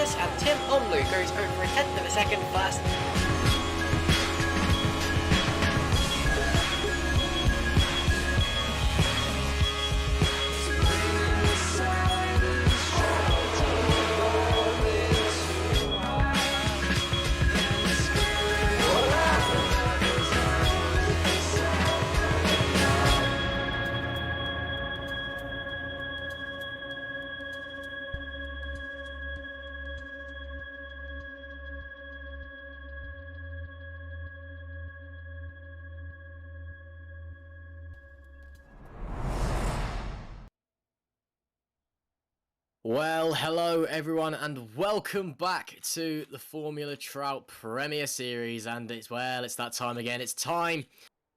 Thomas and Tim Onlu goes over a tenth of a second fast. Well, hello everyone and welcome back to the Formula Trout Premier Series, and it's that time again. It's time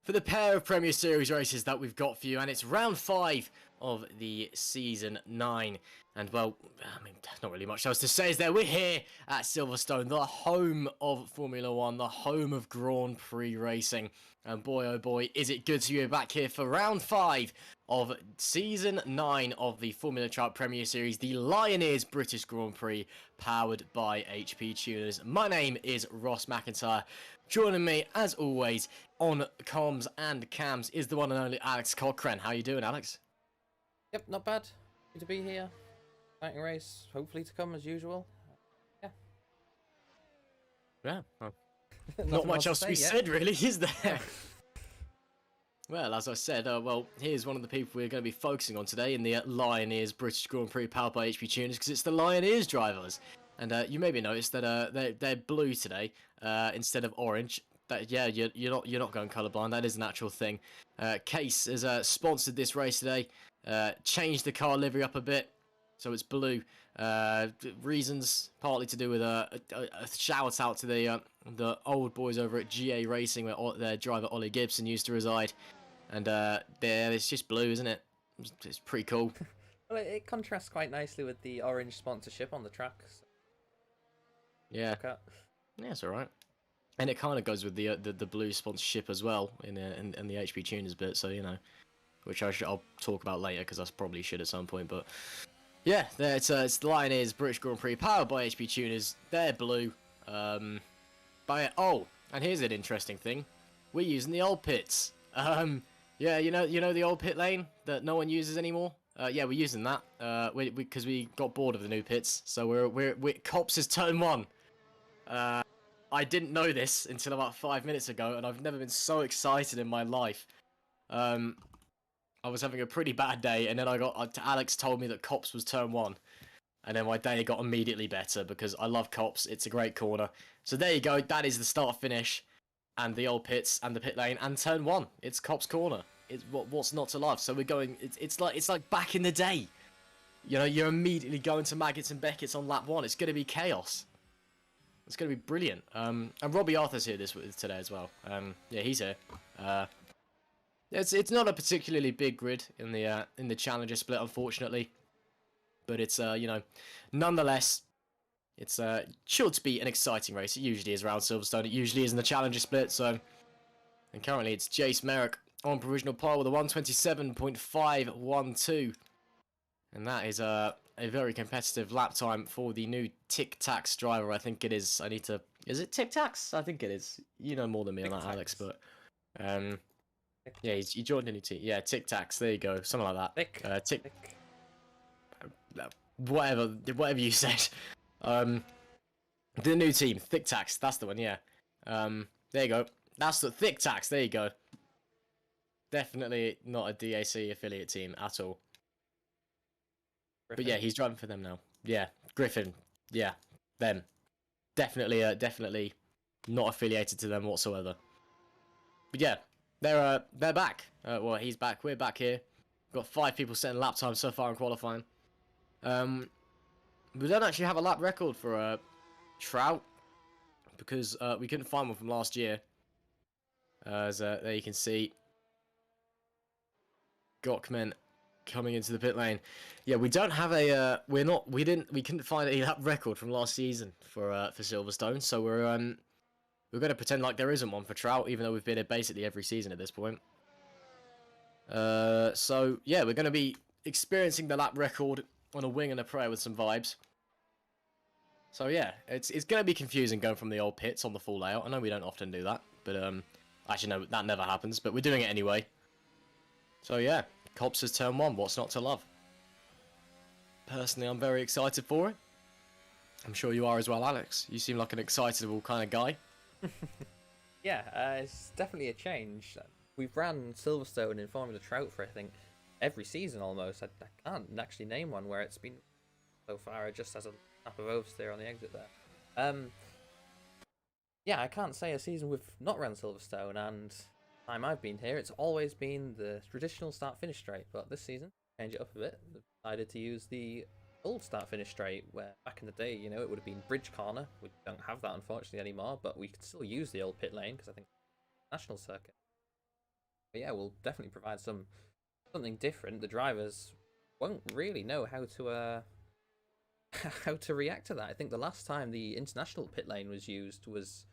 for the pair of Premier Series races that we've got for you, and it's round 5 of the season 9. And well, I mean, not really much else to say, is there? We're here at Silverstone, the home of Formula 1, the home of Grand Prix racing. And boy, oh boy, is it good to be back here for round 5 of season 9 of the Formula Trout Premier Series, the Lioneers British Grand Prix, powered by HP Tuners. My name is Ross McIntyre. Joining me, as always, on comms and cams is the one and only Alex Cochrane. How you doing, Alex? Yep, not bad. Good to be here. Exciting race, hopefully to come as usual. Yeah. Well, not much else to be said, really, is there? Well, as I said, well, here's one of the people we're going to be focusing on today in the Lioneers British Grand Prix powered by HP Tuners, because it's the Lioneers drivers. And you maybe noticed that they're blue today instead of orange. That, yeah, you're not going colourblind. That is an actual thing. Case has sponsored this race today. Changed the car livery up a bit, so it's blue. Reasons partly to do with a shout out to the old boys over at GA Racing, where their driver Ollie Gibson used to reside. And it's just blue, isn't it? It's pretty cool. Well, it contrasts quite nicely with the orange sponsorship on the track. So. Yeah. Yeah, it's alright. And it kind of goes with the blue sponsorship as well in the HP Tuners bit, so you know, which I'll talk about later because I probably should at some point. But yeah, it's the Lioneers British Grand Prix powered by HP Tuners. They're blue. And here's an interesting thing: we're using the old pits. Yeah, you know the old pit lane that no one uses anymore. Yeah, we're using that. Because we got bored of the new pits, so we're Cops is turn 1. I didn't know this until about 5 minutes ago, and I've never been so excited in my life. I was having a pretty bad day, and then Alex told me that Cops was turn 1, and then my day got immediately better because I love Cops. It's a great corner. So there you go. That is the start finish, and the old pits and the pit lane and turn 1. It's Cops corner. It's what's not to love. So we're going. It's like back in the day. You know, you're immediately going to Maggots and Beckett's on lap 1. It's going to be chaos. It's going to be brilliant. And Robbie Arthur's here today as well. Yeah, he's here. It's not a particularly big grid in the Challenger split, unfortunately. But it's you know, nonetheless, it's sure to be an exciting race. It usually is around Silverstone. It usually is in the Challenger split. So, and currently it's Jace Merrick on provisional pole with a 1:27.512, and that is a very competitive lap time for the new Tic Tacs driver. I think it is. Is it Tic Tacs? I think it is. You know more than me on that, Alex. But yeah, he joined a new team. Yeah, Tic Tacs. There you go. Something like that. Tic. Whatever you said. The new team, Thick Tax. That's the one. Yeah. There you go. That's the Thick Tax. There you go. Definitely not a DAC affiliate team at all. Griffin. But yeah, he's driving for them now. Yeah, Griffin. Yeah, them. Definitely not affiliated to them whatsoever. But yeah, they're back. Well, he's back. We're back here. We've got 5 people setting lap time so far in qualifying. We don't actually have a lap record for Trout because we couldn't find one from last year. As there you can see, Gockman coming into the pit lane. Yeah, we don't have a we couldn't find a lap record from last season for Silverstone, so we're going to pretend like there isn't one for Trout, even though we've been here basically every season at this point. So yeah, we're going to be experiencing the lap record on a wing and a prayer with some vibes. So yeah, it's going to be confusing going from the old pits on the full layout. I know we don't often do that, but actually no, that never happens. But we're doing it anyway. So yeah, Copser's turn 1. What's not to love? Personally, I'm very excited for it. I'm sure you are as well, Alex. You seem like an excitable kind of guy. Yeah, it's definitely a change. We've ran Silverstone in Formula Trout for, I think, every season almost. I can't actually name one where it's been so far. It just has a lap of oversteer on the exit there. Yeah, I can't say a season we've not run Silverstone, and the time I've been here, it's always been the traditional start-finish straight, but this season, change it up a bit. They've decided to use the old start-finish straight, where back in the day, you know, it would have been Bridge Corner. We don't have that, unfortunately, anymore, but we could still use the old pit lane, because I think it's a national circuit. But yeah, we'll definitely provide something different. The drivers won't really know how to how to react to that. I think the last time the international pit lane was used was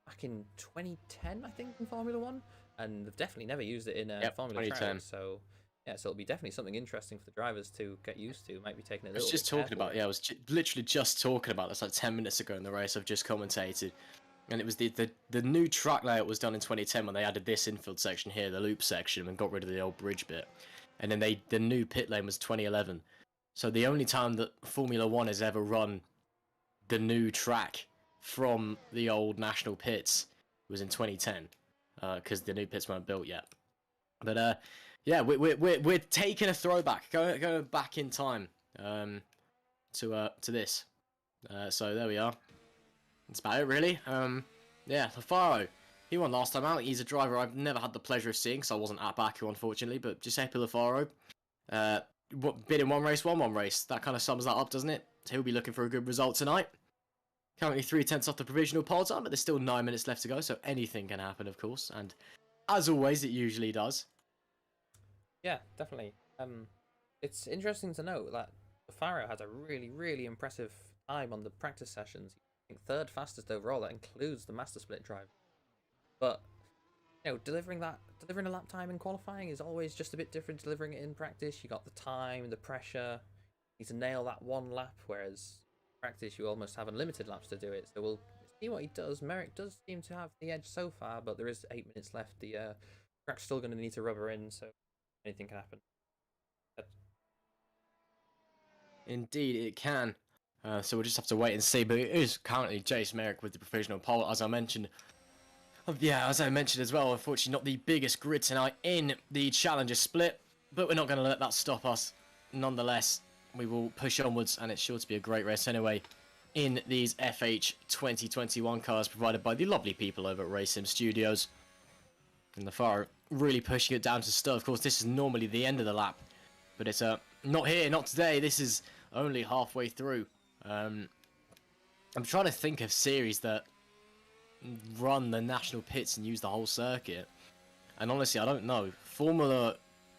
back in 2010, I think, in Formula 1, and they've definitely never used it in Formula 2. So yeah, so it'll be definitely something interesting for the drivers to get used to. Might be taking a little. I was just talking about, I was literally just talking about this like 10 minutes ago in the race I've just commentated, and it was the new track layout was done in 2010 when they added this infield section here, the loop section, and got rid of the old bridge bit, and then the new pit lane was 2011. So the only time that Formula 1 has ever run the new track from the old national pits was in 2010, because the new pits weren't built yet. But yeah, we're taking a throwback, going back in time to this. So there we are. That's about it, really. Yeah, Lafaro, he won last time out. He's a driver I've never had the pleasure of seeing, so I wasn't at Baku, unfortunately. But Giuseppe Lafaro, bid in one race, won one race. That kind of sums that up, doesn't it? He'll be looking for a good result tonight. Currently 3/10 off the provisional pole time, but there's still 9 minutes left to go, so anything can happen, of course. And as always, it usually does. Yeah, definitely. It's interesting to note that Lafaro has a really, really impressive time on the practice sessions. I think 3rd fastest overall. That includes the master split drive. But you know, delivering a lap time in qualifying is always just a bit different. Delivering it in practice, you got the time, the pressure. You need to nail that one lap, whereas practice you almost have unlimited laps to do it. So we'll see what he does. Merrick does seem to have the edge so far, but there is 8 minutes left. The track's still going to need to rubber in, so anything can happen. Indeed, it can. So we'll just have to wait and see. But it is currently Jace Merrick with the provisional pole, as I mentioned. Yeah, as I mentioned as well, unfortunately not the biggest grid tonight in the Challenger split, but we're not going to let that stop us. Nonetheless, we will push onwards, and it's sure to be a great race anyway in these FH 2021 cars provided by the lovely people over at RaceSim Studios. And the far really pushing it down to start. Of course, this is normally the end of the lap, but it's not here, not today. This is only halfway through. I'm trying to think of series that run the national pits and use the whole circuit, and honestly I don't know. Formula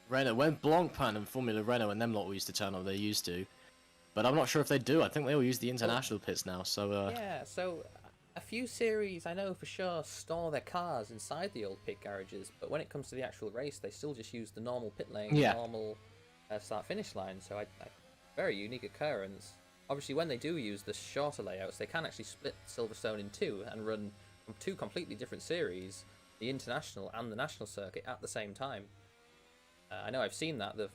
Renault, when Blancpain and Formula Renault and them lot used to turn on, they used to, but I'm not sure if they do. I think they all use the international pits now, so yeah, so a few series I know for sure store their cars inside the old pit garages, but when it comes to the actual race they still just use the normal pit lane, the normal start finish line. So very unique occurrence. Obviously when they do use the shorter layouts, they can actually split Silverstone in two and run two completely different series, the international and the national circuit, at the same time. I know I've seen that. I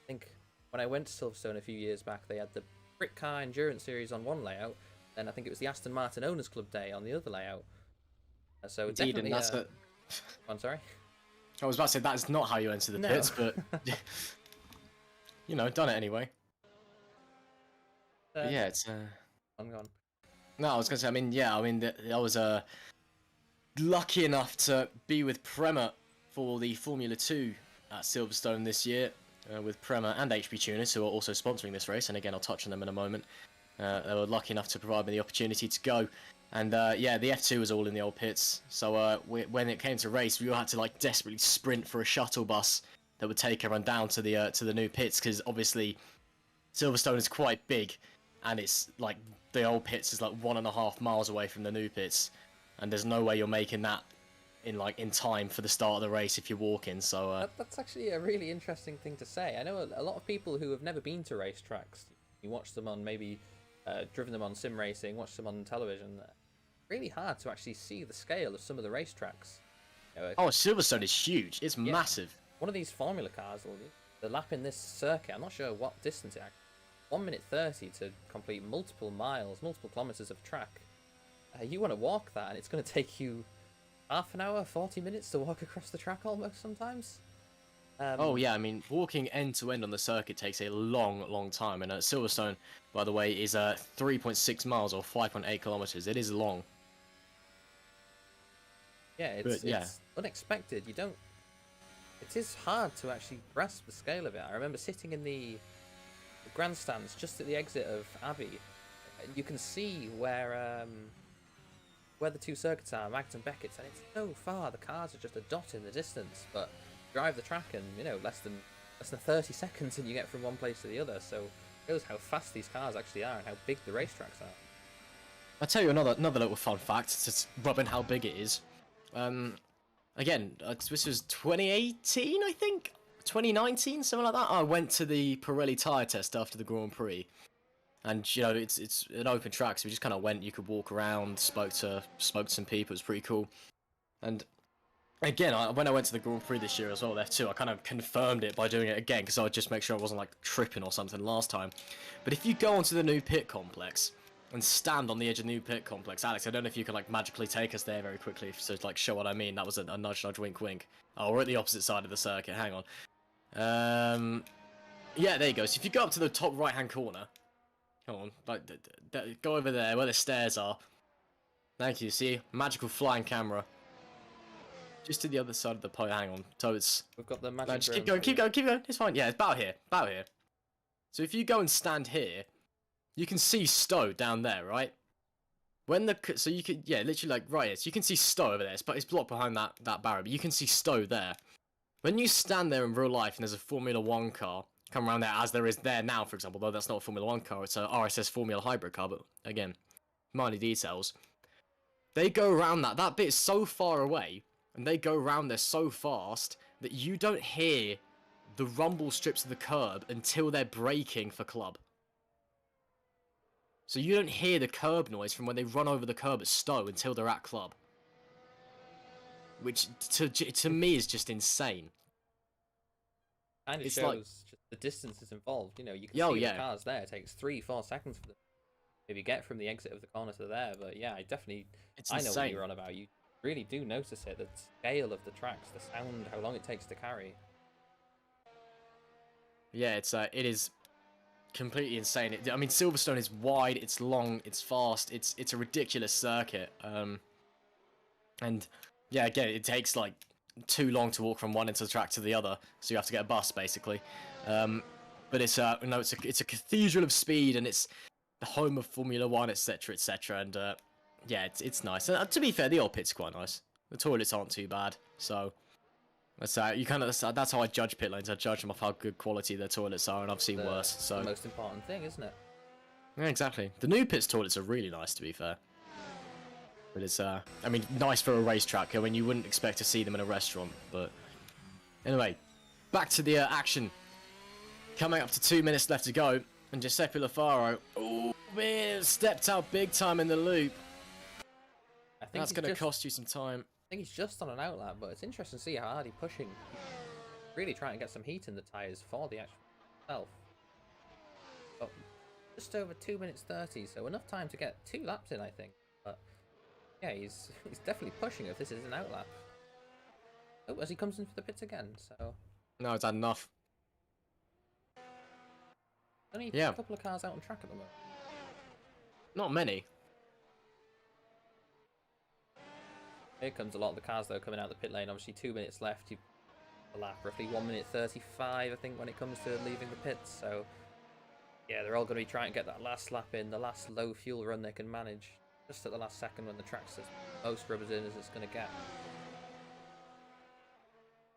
think when I went to Silverstone a few years back, they had the Brit Car Endurance Series on one layout, then I think it was the Aston Martin Owners Club Day on the other layout. So indeed, definitely. And that's I'm sorry. I was about to say that's not how you enter the pits, but you know, done it anyway. But yeah, it's I'm gone. No, I was gonna say. I was lucky enough to be with Prema for the Formula 2 at Silverstone this year, with Prema and HP Tuners, who are also sponsoring this race, and again I'll touch on them in a moment. They were lucky enough to provide me the opportunity to go, and yeah, the F2 was all in the old pits, so when it came to race, we all had to like desperately sprint for a shuttle bus that would take everyone down to the new pits, because obviously Silverstone is quite big, and it's like the old pits is like 1.5 miles away from the new pits, and there's no way you're making that in time for the start of the race if you're walking. So that's actually a really interesting thing to say. I know a lot of people who have never been to racetracks. You watch them on maybe driven them on sim racing, watched them on television. Really hard to actually see the scale of some of the racetracks. Oh, Silverstone is huge. It's massive. One of these Formula cars, the lap in this circuit, I'm not sure what distance it actually. 1 minute 30 to complete multiple miles, multiple kilometers of track. You want to walk that, and it's going to take you half an hour, 40 minutes to walk across the track almost sometimes. Oh yeah, I mean, walking end to end on the circuit takes a long time, and Silverstone, by the way, is 3.6 miles or 5.8 kilometers. It is long. Yeah, it's unexpected. You don't. It is hard to actually grasp the scale of it. I remember sitting in the grandstands just at the exit of Abbey, and you can see where the two circuits are, Mags and Beckett's, and it's so far. The cars are just a dot in the distance, but drive the track and less than 30 seconds, and you get from one place to the other. So it shows how fast these cars actually are and how big the racetracks are. I'll tell you another little fun fact to rub in how big it is. Again, this was 2018, I think? 2019, something like that? I went to the Pirelli tyre test after the Grand Prix. And, it's an open track, so we just kind of went, you could walk around, spoke to some people, it was pretty cool. And, again, when I went to the Grand Prix this year as well, there too, I kind of confirmed it by doing it again, because I would just make sure I wasn't, tripping or something last time. But if you go onto the new pit complex, and stand on the edge of the new pit complex. Alex, I don't know if you can magically take us there very quickly to show what I mean. That was a nudge, wink, wink. Oh, we're at the opposite side of the circuit. Hang on. Yeah, there you go. So if you go up to the top right-hand corner, come on, go over there where the stairs are. Thank you. See, magical flying camera. Just to the other side of the pole. Hang on. So we've got the magic. Just keep going. It's fine. Yeah, it's about here. So if you go and stand here. You can see Stowe down there, right? So you could, literally right here. So you can see Stowe over there, but it's blocked behind that barrier. But you can see Stowe there. When you stand there in real life and there's a Formula 1 car come around there, as there is there now, for example, though that's not a Formula 1 car, it's a RSS Formula Hybrid car, but again, minor details. They go around that bit is so far away, and they go around there so fast that you don't hear the rumble strips of the curb until they're braking for club. So you don't hear the curb noise from when they run over the curb at Stowe until they're at club. Which, to me, is just insane. And it shows just the distances involved. You can see the cars there. It takes 3-4 seconds for them to maybe get from the exit of the corner to there. But yeah, I know what you're on about. You really do notice it. The scale of the tracks, the sound, how long it takes to carry. Yeah, it is completely insane. I mean, Silverstone is wide, it's long, it's fast, it's a ridiculous circuit. And yeah, again, it takes too long to walk from one end of the track to the other, so you have to get a bus basically. But it's a cathedral of speed, and it's the home of Formula 1, etc., etc. And yeah, it's nice. And to be fair, the old pit's quite nice. The toilets aren't too bad, so. That's how I judge pit lanes. I judge them off how good quality their toilets are, and I've seen worse. So the most important thing, isn't it? Yeah, exactly. The new pit's toilets are really nice, to be fair. But it's I mean, nice for a racetrack. I mean, you wouldn't expect to see them in a restaurant. But anyway, back to the action. Coming up to 2 minutes left to go, and Giuseppe Lafaro, oh man, stepped out big time in the loop. I think that's going to cost you some time. I think he's just on an outlap, but it's interesting to see how hard he's pushing. Really trying to get some heat in the tyres for the actual itself. But just over 2 minutes 30, so enough time to get 2 laps in, I think. But yeah, he's definitely pushing if this is an outlap. Oh, as he comes in for the pits again, so. No, it's had enough. Only a couple of cars out on track at the moment. Not many. Here comes a lot of the cars though coming out the pit lane. Obviously 2 minutes left. You a lap roughly 1 minute 35, I think, when it comes to leaving the pits. So yeah, they're all going to be trying to get that last lap in, the last low fuel run they can manage, just at the last second when the track's as most rubbers in as it's going to get.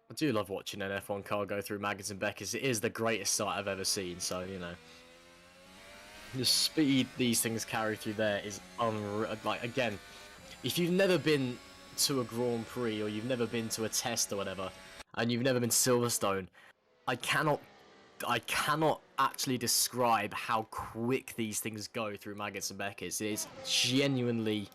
I do love watching an F1 car go through Maggins and Beckers. It is the greatest sight I've ever seen. So the speed these things carry through there is unreal. Again, if you've never been to a Grand Prix, or you've never been to a test or whatever, and you've never been to Silverstone, I cannot actually describe how quick these things go through Maggots and Beckett's. It is genuinely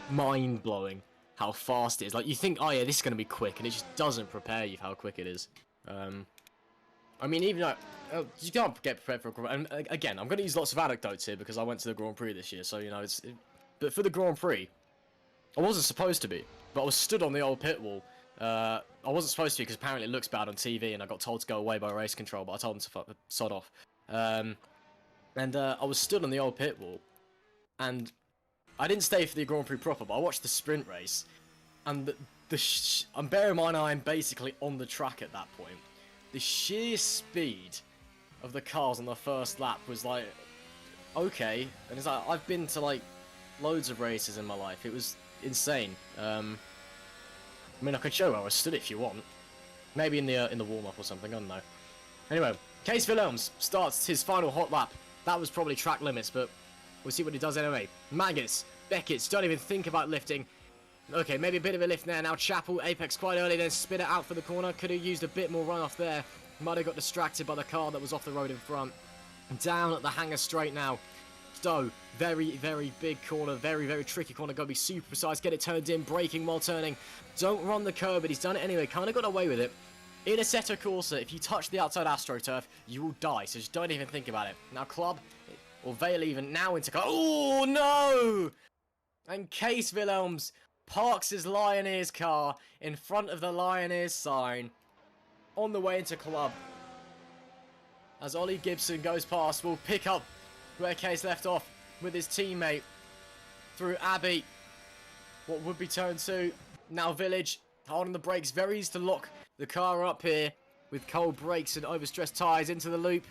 mind-blowing how fast it is. Like, you think, oh yeah, this is going to be quick, and it just doesn't prepare you for how quick it is. I mean, even though you can't get prepared for a Grand Prix. And again, I'm going to use lots of anecdotes here because I went to the Grand Prix this year, so, you know, but for the Grand Prix, I wasn't supposed to be, but I was stood on the old pit wall. I wasn't supposed to because apparently it looks bad on TV, and I got told to go away by race control, but I told them to sod off. I was stood on the old pit wall, and I didn't stay for the Grand Prix proper, but I watched the sprint race, and I'm bearing in mind I'm basically on the track at that point. The sheer speed of the cars on the first lap was like, okay, and it's like, I've been to like loads of races in my life. It was insane. I mean, I can show where I stood if you want. Maybe in the warm-up or something, I don't know. Anyway, Case Wilhelms starts his final hot lap. That was probably track limits, but we'll see what he does anyway. Maggots, Beckett's, don't even think about lifting. Okay, maybe a bit of a lift there. Now Chapel, Apex quite early, then spin it out for the corner. Could have used a bit more runoff there. Might have got distracted by the car that was off the road in front. Down at the hangar straight now. Stowe, very, very big corner, very, very tricky corner. Got to be super precise, get it turned in, braking while turning. Don't run the curb, but he's done it anyway. Kind of got away with it. In Assetto Corsa, if you touch the outside AstroTurf, you will die, so just don't even think about it. Now Club, or Vale even, now into car. Oh, no! And Case Wilhelms parks his Lioneers car in front of the Lioneers sign on the way into Club. As Ollie Gibson goes past, we'll pick up where Case left off with his teammate through Abbey. What would be turn 2. Now Village, holding the brakes, very easy to lock the car up here with cold brakes and overstressed tyres into the loop.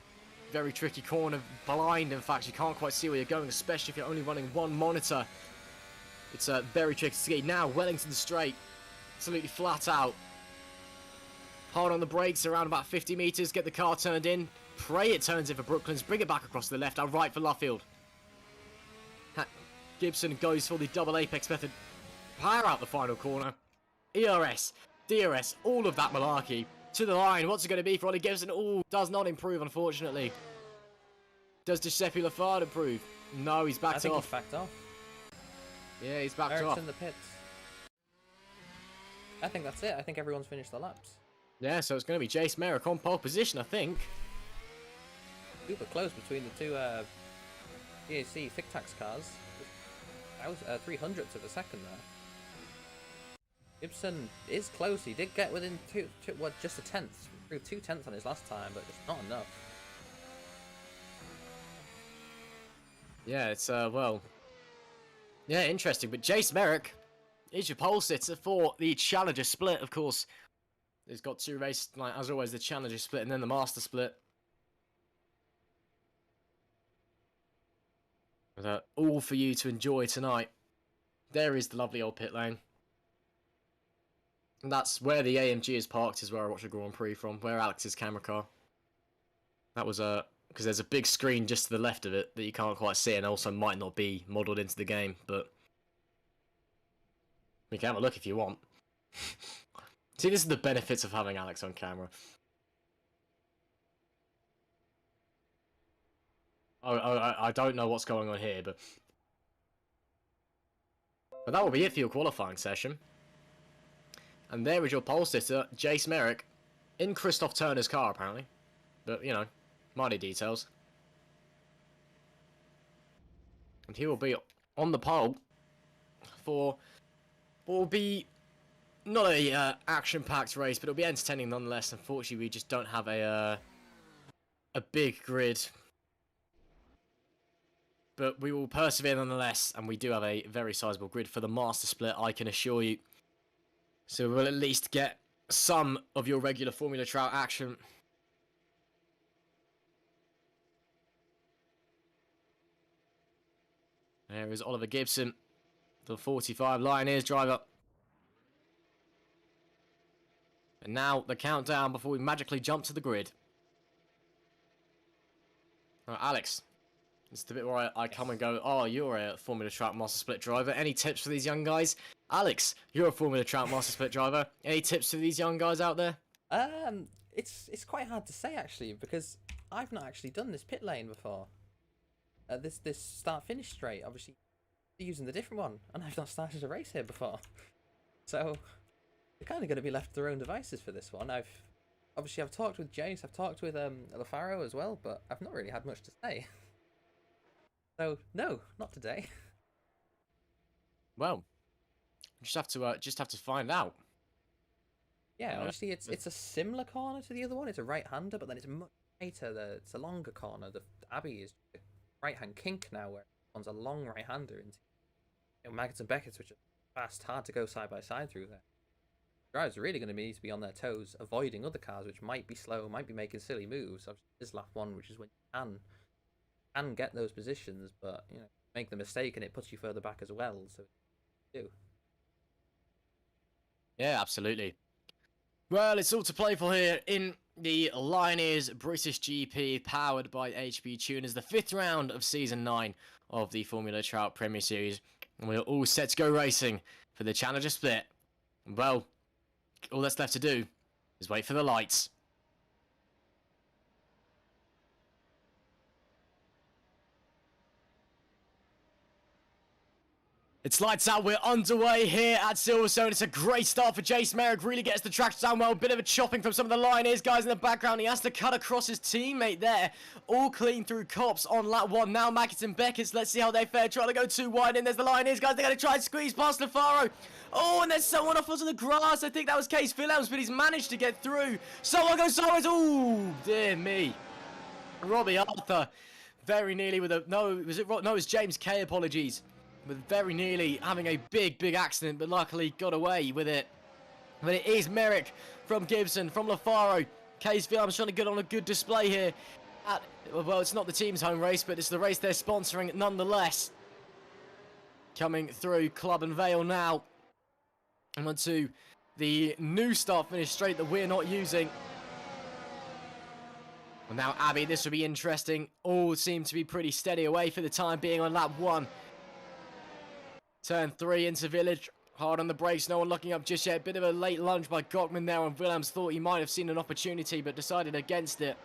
Very tricky corner, blind in fact, you can't quite see where you're going, especially if you're only running one monitor. It's very tricky to see. Now Wellington straight, absolutely flat out. Hard on the brakes, around about 50 metres, get the car turned in. Pray it turns in for Brooklands, bring it back across the left, and right for Luffield. Gibson goes for the double apex method. Power out the final corner. ERS, DRS, all of that malarkey. To the line, what's it going to be for Ollie Gibson? Oh, does not improve, unfortunately. Does Giuseppe Lafard improve? No, he's backed off. I think he's backed off. Yeah, he's backed Eric's off. in the pits. I think that's it. I think everyone's finished their laps. Yeah, so it's going to be Jace Merrick on pole position, I think. Super close between the two GAC Tic-Tacs cars. That was 300ths of a second there. Gibson is close. He did get within just a tenth. Threw 2/10 on his last time, but it's not enough. Yeah, it's well, yeah, interesting. But Jace Merrick is your pole sitter for the Challenger split, of course. He's got 2 races, like as always, the Challenger split and then the Master split. All for you to enjoy tonight. There is the lovely old pit lane. And that's where the AMG is parked, is where I watched the Grand Prix from, where Alex's camera car. That was because there's a big screen just to the left of it that you can't quite see and also might not be modelled into the game, but you can have a look if you want. See, this is the benefits of having Alex on camera. I don't know what's going on here, but that will be it for your qualifying session. And there is your pole sitter, Jace Merrick, in Christoph Turner's car, apparently. But, you know, minor details. And he will be on the pole for what will be not a action-packed race, but it'll be entertaining nonetheless. Unfortunately, we just don't have a big grid. But we will persevere nonetheless, and we do have a very sizable grid for the Master Split, I can assure you. So we'll at least get some of your regular Formula Trout action. There is Oliver Gibson, the 45 Lioneers driver. And now the countdown before we magically jump to the grid. Right, Alex. It's the bit where I come and go, oh, you're a Formula Trout Master Split driver. Any tips for these young guys? Alex, you're a Formula Trout Master Split driver. Any tips for these young guys out there? It's quite hard to say, actually, because I've not actually done this pit lane before. This start-finish straight, obviously using the different one, and I've not started a race here before. So, they're kind of going to be left to their own devices for this one. I've talked with Jace, I've talked with Lafaro as well, but I've not really had much to say. So, no, not today. Well, just have to find out. Yeah, obviously it's a similar corner to the other one. It's a right-hander, but then it's much tighter. It's a longer corner. The Abbey is a right-hand kink now, where one's a long right-hander. And Maggots and Beckett's, which are fast, hard to go side by side through there. Drivers are really going to need to be on their toes, avoiding other cars which might be slow, might be making silly moves. Obviously, this lap one, which is when you can get those positions, but make the mistake and it puts you further back as well. So, do. Yeah, absolutely. Well, it's all to play for here in the Lioneers British GP, powered by HP Tuners, the 5th round of Season 9 of the Formula Trout Premier Series. And we're all set to go racing for the Challenger Split. Well, all that's left to do is wait for the lights. It's lights out, we're underway here at Silverstone. It's a great start for Jace Merrick, really gets the track down well. Bit of a chopping from some of the Lioneers guys in the background. He has to cut across his teammate there. All clean through Cops on lap 1. Now Maggots and Beckett's, let's see how they fare. Trying to go too wide in. There's the Lioneers guys, they're going to try and squeeze past Lafaro. Oh, and there's someone off onto the grass. I think that was Case Phillips, but he's managed to get through. Someone goes sideways. Oh, dear me. Robbie Arthur very nearly with a... No, it was James K, apologies. With very nearly having a big accident, but luckily got away with it. But it is Merrick from Gibson, from Lafaro. Case Phillips trying to get on a good display here. Well, it's not the team's home race, but it's the race they're sponsoring nonetheless. Coming through Club and Vale now. And onto the new start-finish straight that we're not using. Well, now Abbey, this will be interesting. All seem to be pretty steady away for the time being on lap 1. Turn 3 into Village. Hard on the brakes, no one looking up just yet. Bit of a late lunge by Gockman there, and Willems thought he might have seen an opportunity, but decided against it.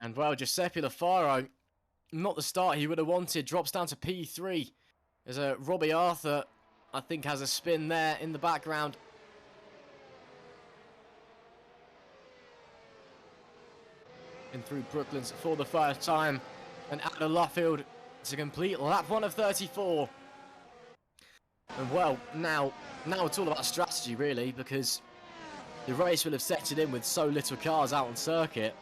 And well, Giuseppe Lafaro, not the start he would have wanted, drops down to P3. There's a Robbie Arthur, I think, has a spin there in the background. In through Brooklands for the first time, and out of Luffield to complete lap 1 of 34. And well, now it's all about strategy really, because the race will have set it in with so little cars out on circuit.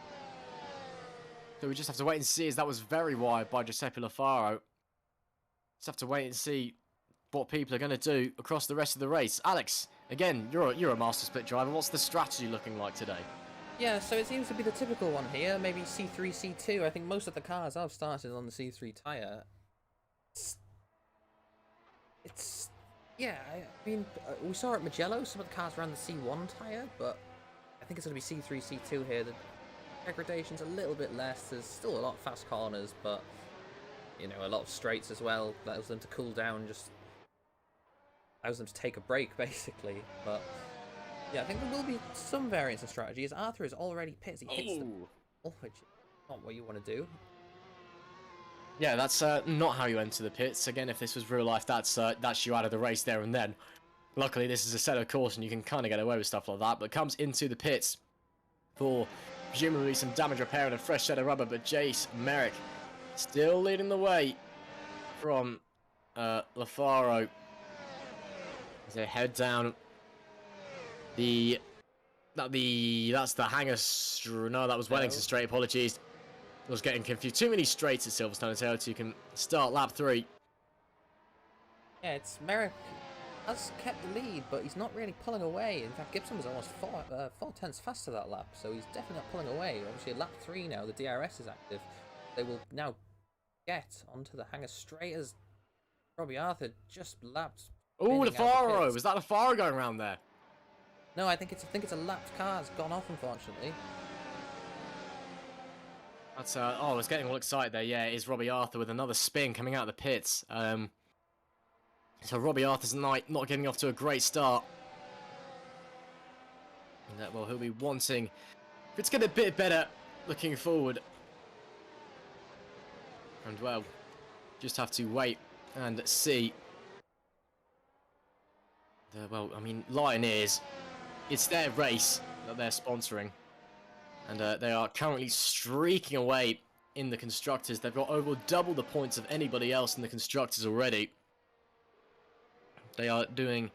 So we just have to wait and see, as that was very wide by Giuseppe Lafaro. Just have to wait and see what people are going to do across the rest of the race. Alex, again, you're a master split driver. What's the strategy looking like today? Yeah, so it seems to be the typical one here, maybe C3, C2. I think most of the cars have started on the C3 tyre. It's yeah, I mean, we saw at Mugello, some of the cars ran the C1 tyre, but I think it's going to be C3, C2 here. The degradation's a little bit less. There's still a lot of fast corners, but, a lot of straights as well. Allows them to cool down, just allows them to take a break, basically, but... Yeah, I think there will be some variance in strategy, as Arthur is already pits. He hits the ball, which is not what you want to do. Yeah, that's not how you enter the pits. Again, if this was real life, that's you out of the race there and then. Luckily, this is Assetto Corsa, and you can kind of get away with stuff like that. But comes into the pits for presumably some damage repair and a fresh set of rubber. But Jace Merrick still leading the way from Lafaro as they head down. That's the Hanger. No, that was Wellington straight. Apologies, I was getting confused. Too many straights at Silverstone until you can start lap 3. Yeah, it's Merrick has kept the lead, but he's not really pulling away. In fact, Gibson was almost 4 tenths faster that lap, so he's definitely not pulling away. Obviously, at lap 3 now, the DRS is active. They will now get onto the Hanger straight as Robbie Arthur just lapped. Oh, Lafaro! Was that Lafaro going around there? No, I think it's a lapped car. It's gone off, unfortunately. That's I was getting all excited there. Yeah, it is Robbie Arthur with another spin coming out of the pits. So Robbie Arthur's not getting off to a great start. And well, he'll be wanting It's getting a bit better looking forward. And, well, just have to wait and see. Well, I mean, Lioneers, it's their race that they're sponsoring. And they are currently streaking away in the Constructors. They've got over double the points of anybody else in the Constructors already. They are doing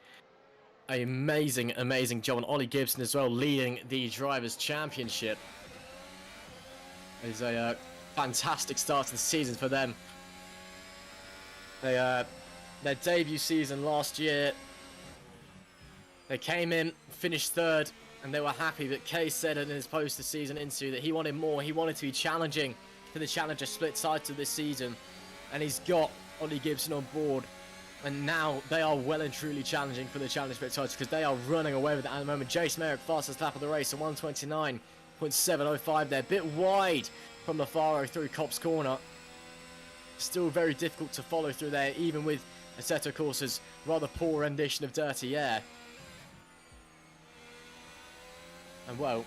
an amazing, amazing job. And Ollie Gibson as well, leading the Drivers' Championship. It's a fantastic start to the season for them. Their debut season last year, they came in, finished third, and they were happy. But Kay said in his post-season interview that he wanted more. He wanted to be challenging for the Challenger split title this season, and he's got Ollie Gibson on board. And now they are well and truly challenging for the Challenger split title because they are running away with it at the moment. Jace Merrick, fastest lap of the race, at 129.705. They're a bit wide from LaFaro through Copse Corner. Still very difficult to follow through there, even with Assetto Corsa's rather poor rendition of Dirty Air. And well,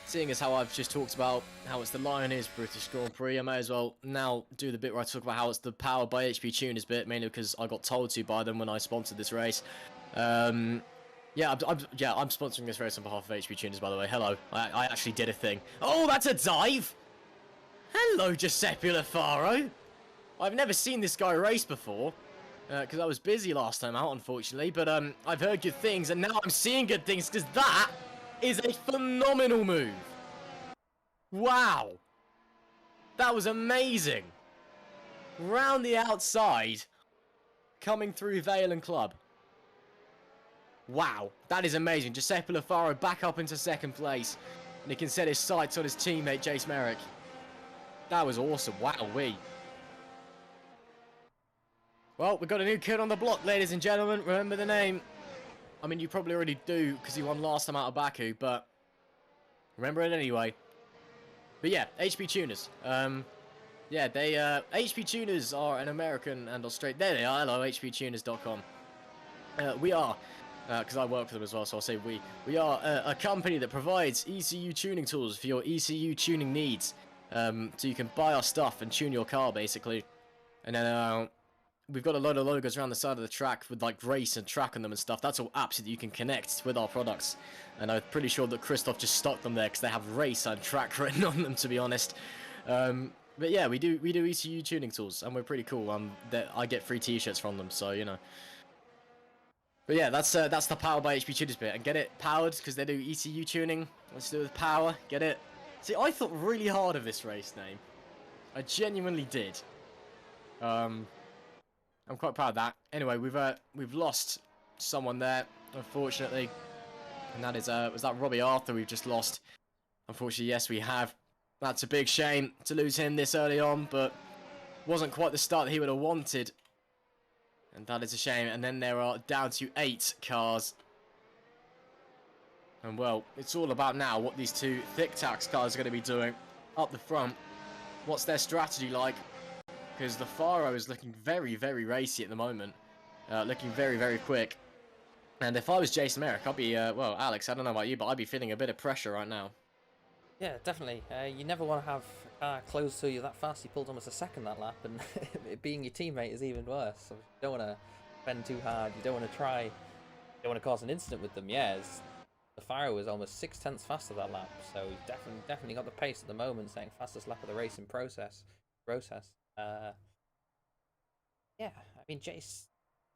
seeing as how I've just talked about how it's the Lioneers British Grand Prix, I may as well now do the bit where I talk about how it's the Powered by HP Tuners bit, mainly because I got told to by them when I sponsored this race. I'm sponsoring this race on behalf of HP Tuners, by the way. Hello, I actually did a thing. Oh, that's a dive! Hello, Giuseppe Lafaro. I've never seen this guy race before, because I was busy last time out, unfortunately, but I've heard good things, and now I'm seeing good things, because that is a phenomenal move. Wow. That was amazing. Round the outside, coming through Vale and Club. Wow, that is amazing. Giuseppe Lafaro back up into second place, and he can set his sights on his teammate, Jace Merrick. That was awesome. Wowee. Well, we've got a new kid on the block, ladies and gentlemen. Remember the name. I mean, you probably already do, because he won last time out of Baku, but remember it anyway. But yeah, HP Tuners. Yeah, they, HP Tuners are an American and Australian. There they are. Hello, hptuners.com. We are, because I work for them as well, so I'll say we. We are a company that provides ECU tuning tools for your ECU tuning needs. So you can buy our stuff and tune your car, basically. And then, we've got a load of logos around the side of the track with, like, race and track on them and stuff. That's all apps that you can connect with our products. And I'm pretty sure that Christoph just stuck them there because they have race and track written on them, to be honest. But yeah, we do ECU tuning tools, and we're pretty cool. I get free t-shirts from them, so, you know. But yeah, that's the Power by HP Tuners bit. And get it powered, because they do ECU tuning. Let's do it with power. Get it? See, I thought really hard of this race name. I genuinely did. I'm quite proud of that. Anyway, we've lost someone there, unfortunately. And that is, was that Robbie Arthur we've just lost? Unfortunately, yes, we have. That's a big shame to lose him this early on, but wasn't quite the start that he would have wanted. And that is a shame. And then there are down to 8 cars. And well, it's all about now what these two Thick Tax cars are going to be doing up the front. What's their strategy like? Because the Faro is looking very, very racy at the moment. Looking very, very quick. And if I was Jason Merrick, I'd be, well, Alex, I don't know about you, but I'd be feeling a bit of pressure right now. Yeah, definitely. You never want to have a car close to you that fast. You pulled almost a second that lap, and it being your teammate is even worse. So you don't want to bend too hard. You don't want to try. You don't want to cause an incident with them. Yeah, the Faro was almost 6/10 faster that lap, so he's definitely got the pace at the moment, saying fastest lap of the race in process. Yeah, I mean, Jace,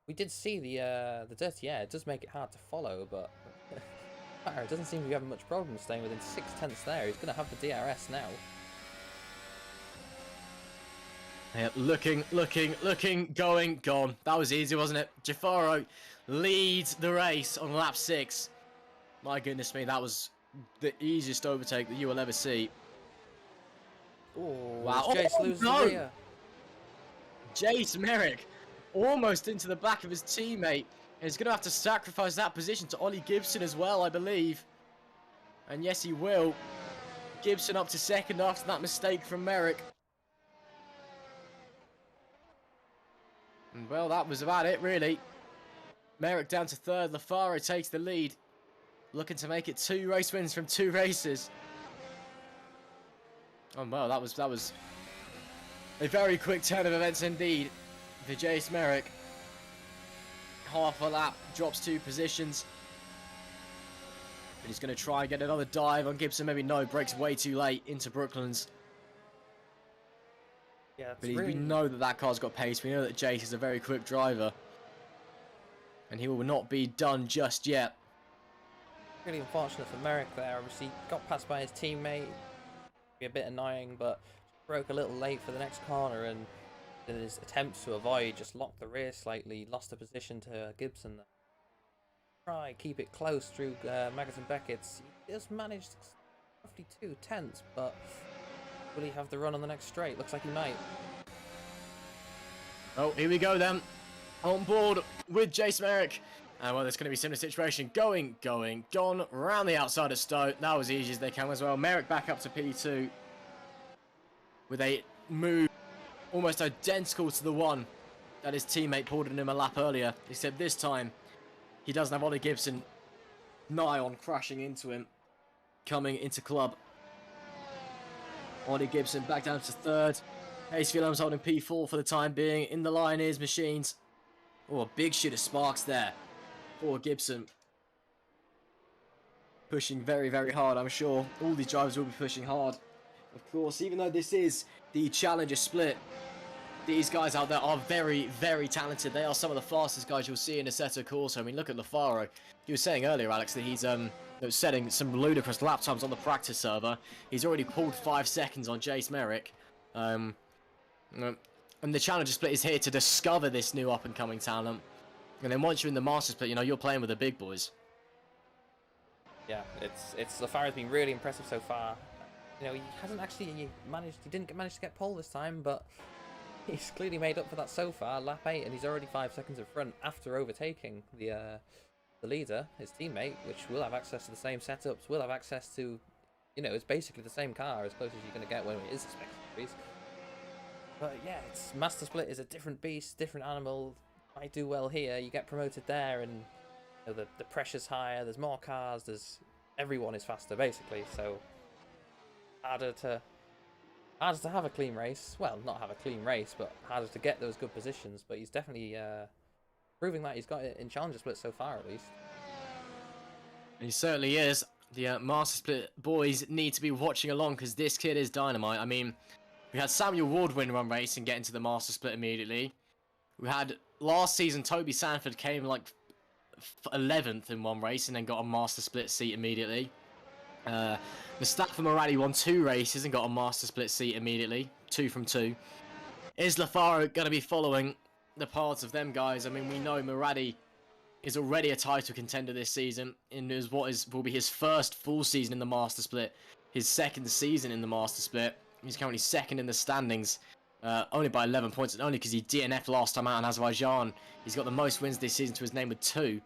we did see the Dirty Air. It does make it hard to follow, but Faro doesn't seem to be having much problem staying within 6/10 there. He's going to have the DRS now. Yeah, looking, going, gone. That was easy, wasn't it? Jafaro leads the race on lap 6. My goodness me, that was the easiest overtake that you will ever see. Ooh, wow. Jace loses the rear. Jace Merrick almost into the back of his teammate. He's going to have to sacrifice that position to Ollie Gibson as well, I believe. And yes, he will. Gibson up to second after that mistake from Merrick. And well, that was about it, really. Merrick down to third. Lafaro takes the lead. looking to make it 2 race wins from 2 races. Oh well, that was a very quick turn of events indeed for Jace Merrick. Half a lap, drops 2 positions. And he's going to try and get another dive on Gibson. Maybe no, breaks way too late into Brooklands. Yeah, but we know that car's got pace. We know that Jace is a very quick driver. And he will not be done just yet. Really unfortunate for Merrick there. Obviously, got passed by his teammate. Be a bit annoying, but broke a little late for the next corner, and in his attempts to avoid, just locked the rear slightly, lost the position to Gibson. Try keep it close through Maggotts and Beckett's. He just managed roughly 2 tenths, but will he have the run on the next straight? Looks like he might. Oh, here we go then. On board with Jace Merrick. And well, there's going to be a similar situation. Gone around the outside of Stowe. That was easy as they can as well. Merrick back up to P2 with a move almost identical to the one that his teammate pulled in him a lap earlier. Except this time, he doesn't have Ollie Gibson nigh on crashing into him, coming into club. Ollie Gibson back down to 3rd. Ace Williams holding P4 for the time being. In the line is Machines. Oh, a big shit of sparks there for Gibson. Pushing very, very hard, I'm sure. All these drivers will be pushing hard. Of course, even though this is the Challenger split, these guys out there are very, very talented. They are some of the fastest guys you'll see in Assetto Corsa. I mean, look at Lafaro. You were saying earlier, Alex, that he's setting some ludicrous lap times on the practice server. He's already pulled 5 seconds on Jace Merrick. And the Challenger split is here to discover this new up-and-coming talent. And then once you're in the Master split, you know, you're playing with the big boys. Yeah, it's Lafaro's been really impressive so far. You know, he hasn't actually he didn't manage to get pole this time, but he's clearly made up for that so far. Lap 8, and he's already 5 seconds in front after overtaking the leader, his teammate, which will have access to the same setups, will have access to, you know, it's basically the same car, as close as you're going to get when it is a spec series. But yeah, it's Master Split is a different beast, different animal. Might do well here, you get promoted there, and you know, the pressure's higher, there's more cars, everyone is faster basically, so harder to have a clean race. Well, not have a clean race, but harder to get those good positions. But he's definitely proving that he's got it in Challenger Split so far, at least. He certainly is. The Master Split boys need to be watching along, because this kid is dynamite. I mean, we had Samuel Ward win one race and get into the Master Split immediately. We had last season Toby Sanford came like 11th in one race and then got a Master Split seat immediately. Mustafa Moradi won 2 races and got a Master Split seat immediately. 2 from 2. Is Lafaro going to be following the paths of them guys? I mean, we know Moradi is already a title contender this season. And is will be his first full season in the Master Split. His 2nd season in the Master Split. He's currently 2nd in the standings. Only by 11 points, and only because he DNF'd last time out in Azerbaijan. He's got the most wins this season to his name with 2.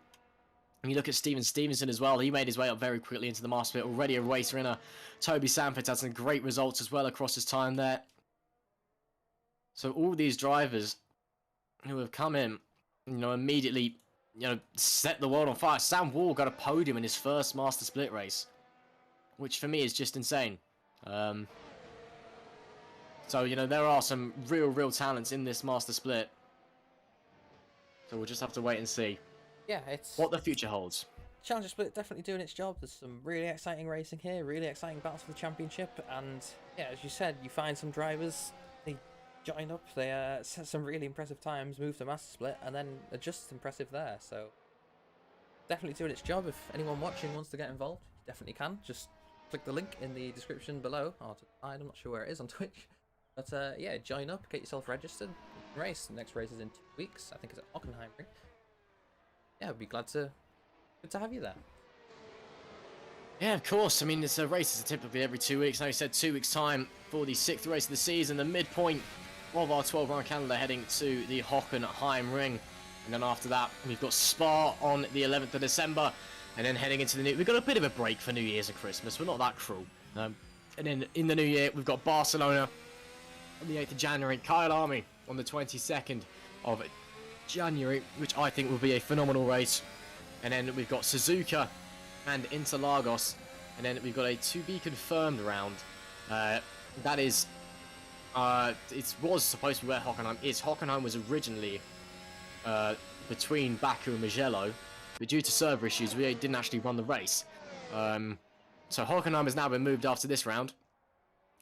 And you look at Steven Stevenson as well. He made his way up very quickly into the Master Split. Already a race winner. Toby Sanford's had some great results as well across his time there. So all these drivers who have come in, you know, immediately, you know, set the world on fire. Sam Wall got a podium in his first Master Split race, which for me is just insane. So, you know, there are some real talents in this Master Split. So we'll just have to wait and see. Yeah, it's what the future holds. Challenger Split definitely doing its job. There's some really exciting racing here, really exciting battles for the championship, and yeah, as you said, you find some drivers, they join up, they set some really impressive times, move to Master Split, and then are just impressive there. So definitely doing its job. If anyone watching wants to get involved, you definitely can. Just click the link in the description below, or to the side, I'm not sure where it is on Twitch. But yeah, join up, get yourself registered, race. The next race is in 2 weeks. I think it's at Hockenheimring. Yeah, I'd be good to have you there. Yeah, of course. I mean, it's a race is typically every 2 weeks. Now you said 2 weeks time for the 6th race of the season, the midpoint of our 12-round calendar, heading to the Hockenheimring. And then after that, we've got Spa on the 11th of December, and then heading into the new. We've got a bit of a break for New Year's and Christmas. We're not that cruel. And then in the new year, we've got Barcelona on the 8th of January, Kyle Army on the 22nd of January, which I think will be a phenomenal race. And then we've got Suzuka and Interlagos. And then we've got a to-be-confirmed round. That is... it was supposed to be where Hockenheim is. Hockenheim was originally between Baku and Mugello, but due to server issues, we didn't actually run the race. So Hockenheim has now been moved after this round,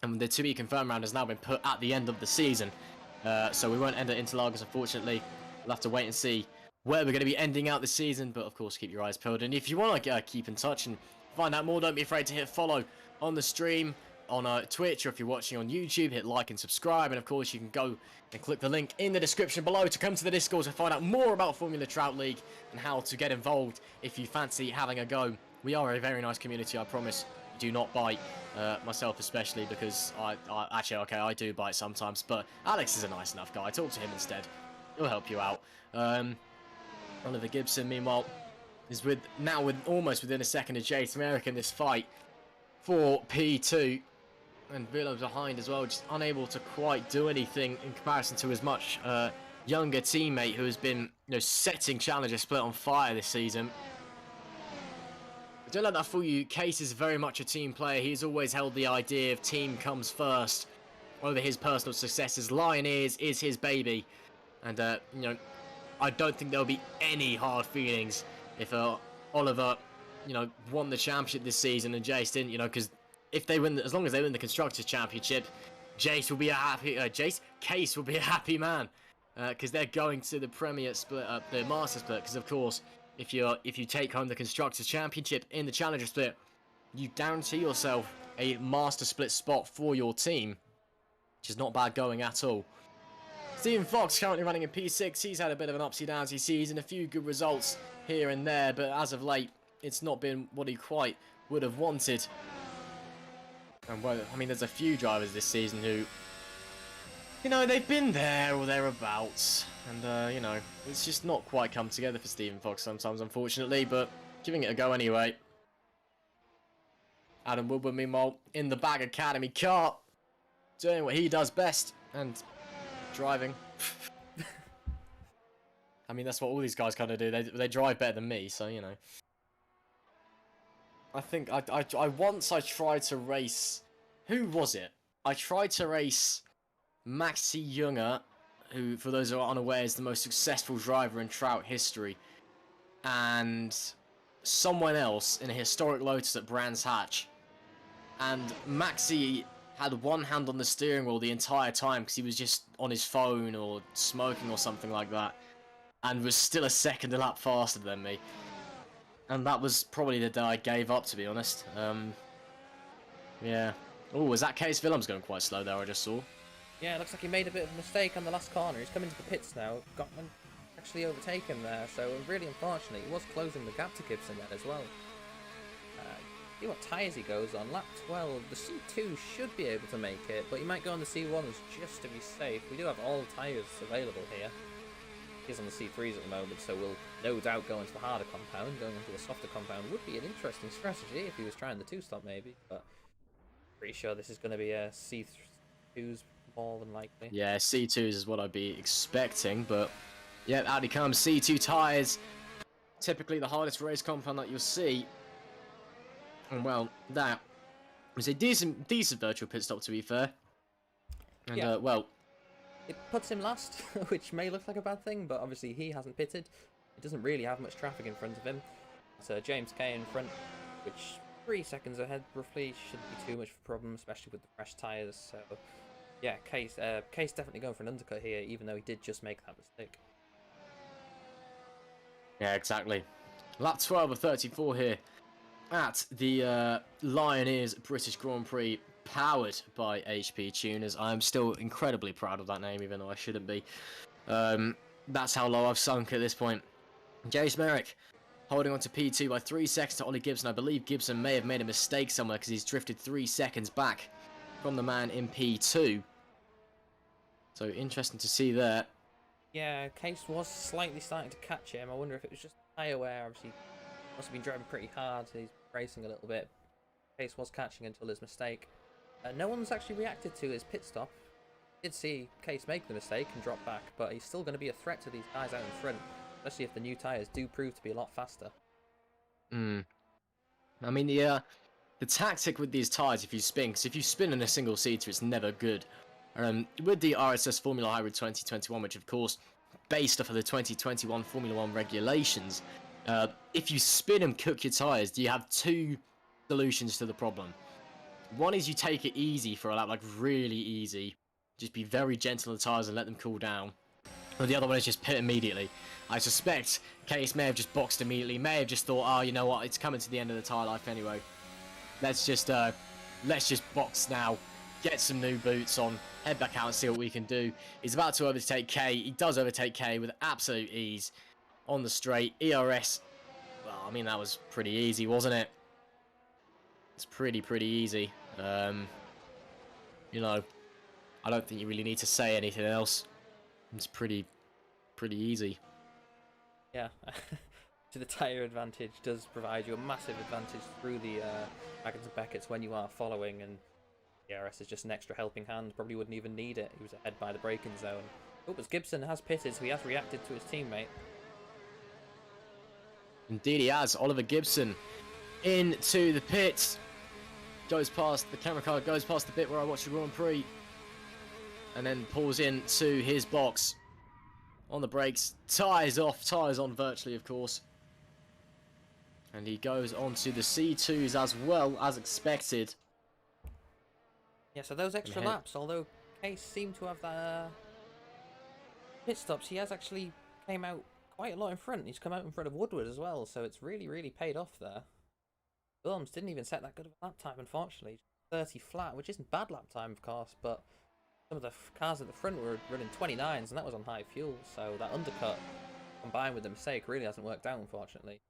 and the to-be-confirmed round has now been put at the end of the season. So we won't end at Interlagos, unfortunately. We'll have to wait and see where we're going to be ending out the season, but of course keep your eyes peeled. And if you want to keep in touch and find out more, don't be afraid to hit follow on the stream, on Twitch, or if you're watching on YouTube, hit like and subscribe. And of course you can go and click the link in the description below to come to the Discord to find out more about Formula Trout League and how to get involved if you fancy having a go. We are a very nice community, I promise. Do not bite, myself especially, because actually, okay, I do bite sometimes, but Alex is a nice enough guy. Talk to him instead. He'll help you out. Oliver Gibson, meanwhile, is almost within a second of Jace Merrick in this fight for P2. And Willows behind as well, just unable to quite do anything in comparison to his much younger teammate who has been, setting Challenger Split on fire this season. But don't let that fool you. Case is very much a team player. He's always held the idea of team comes first over his personal successes. Lioneers is his baby. And, I don't think there'll be any hard feelings if Oliver, won the championship this season and Jace didn't, because if they win, as long as they win the Constructors' Championship, Case will be a happy man, because they're going to the Premier Split, the Master Split. Because of course, if you take home the Constructors' Championship in the Challenger Split, you guarantee yourself a Master Split spot for your team, which is not bad going at all. Stephen Fox currently running in P6. He's had a bit of an upsy-downsy season, a few good results here and there, but as of late, it's not been what he quite would have wanted. And well, I mean, there's a few drivers this season who, they've been there or thereabouts, and it's just not quite come together for Stephen Fox sometimes, unfortunately. But giving it a go anyway. Adam Woodward, meanwhile, in the Bag Academy car, doing what he does best and driving. I mean, that's what all these guys kind of do. They drive better than me, so I think I once tried to race. Who was it? I tried to race Maxi Junger, who, for those who are unaware, is the most successful driver in Trout history, and someone else in a historic Lotus at Brands Hatch. And Maxi had one hand on the steering wheel the entire time because he was just on his phone or smoking or something like that, and was still a second a lap faster than me. And that was probably the day I gave up, to be honest. Yeah. Oh, was that Case Willems going quite slow there, I just saw? Yeah, it looks like he made a bit of a mistake on the last corner. He's come into the pits now, got actually overtaken there, so really unfortunately, he was closing the gap to Gibson then as well. See what tyres he goes on. Lap 12, the C2 should be able to make it, but he might go on the C1s just to be safe. We do have all tyres available here. He's on the C3s at the moment, so we'll no doubt go into the harder compound. Going into a softer compound would be an interesting strategy if he was trying the two-stop maybe, but pretty sure this is going to be a C2s more than likely. Yeah, C2s is what I'd be expecting, but yeah, out he comes. C2 tyres, typically the hardest race compound that you'll see. And well, that was a decent virtual pit stop, to be fair. And yeah. Well, it puts him last, which may look like a bad thing, but obviously he hasn't pitted. It doesn't really have much traffic in front of him. So James Kay in front, which 3 seconds ahead roughly, shouldn't be too much of a problem, especially with the fresh tyres. So yeah, Case definitely going for an undercut here, even though he did just make that mistake. Yeah, exactly. Lap 12 of 34 here at the Lioneers British Grand Prix, powered by HP Tuners. I'm still incredibly proud of that name, even though I shouldn't be. That's how low I've sunk at this point. Jace Merrick holding on to P2 by 3 seconds to Ollie Gibson. I believe Gibson may have made a mistake somewhere because he's drifted 3 seconds back from the man in P2. So interesting to see there. Yeah, Case was slightly starting to catch him. I wonder if it was just tyre wear. Obviously, must have been driving pretty hard. He's racing a little bit. Case was catching until his mistake. No one's actually reacted to his pit stop. Did see Case make the mistake and drop back, but he's still going to be a threat to these guys out in front, especially if the new tyres do prove to be a lot faster. I mean, the tactic with these tyres, if you spin, because if you spin in a single seater, it's never good. With the RSS Formula Hybrid 2021, which of course, based off of the 2021 Formula 1 regulations, if you spin and cook your tyres, you have two solutions to the problem. One is you take it easy for a lap, like really easy. Just be very gentle on the tyres and let them cool down. Or the other one is just pit immediately. I suspect Case may have just boxed immediately, may have just thought, oh, you know what, it's coming to the end of the tyre life anyway. Let's just box now, get some new boots on, head back out and see what we can do. He's about to overtake K. He does overtake K with absolute ease on the straight. ERS, well, I mean, that was pretty easy, wasn't it? It's pretty easy. You know, I don't think you really need to say anything else. It's pretty easy. Yeah. To the tyre advantage does provide you a massive advantage through the Baggins and Beckett's when you are following, and the RS is just an extra helping hand. Probably wouldn't even need it. He was ahead by the braking zone. Oh, but Gibson has pitted, so he has reacted to his teammate. Indeed he has. Oliver Gibson into the pits. Goes past the camera car, goes past the bit where I watched the Grand Prix. And then pulls into his box. On the brakes. Tyres off. Tyres on virtually, of course. And he goes on to the C2s as well as expected. Yeah, so those extra laps, although Case seemed to have the pit stops, he has actually came out quite a lot in front. He's come out in front of Woodward as well, so it's really paid off there. Williams didn't even set that good of a lap time, unfortunately. 30 flat, which isn't bad lap time, of course, but some of the cars at the front were running 29s, and that was on high fuel, so that undercut, combined with the mistake, really hasn't worked out, unfortunately.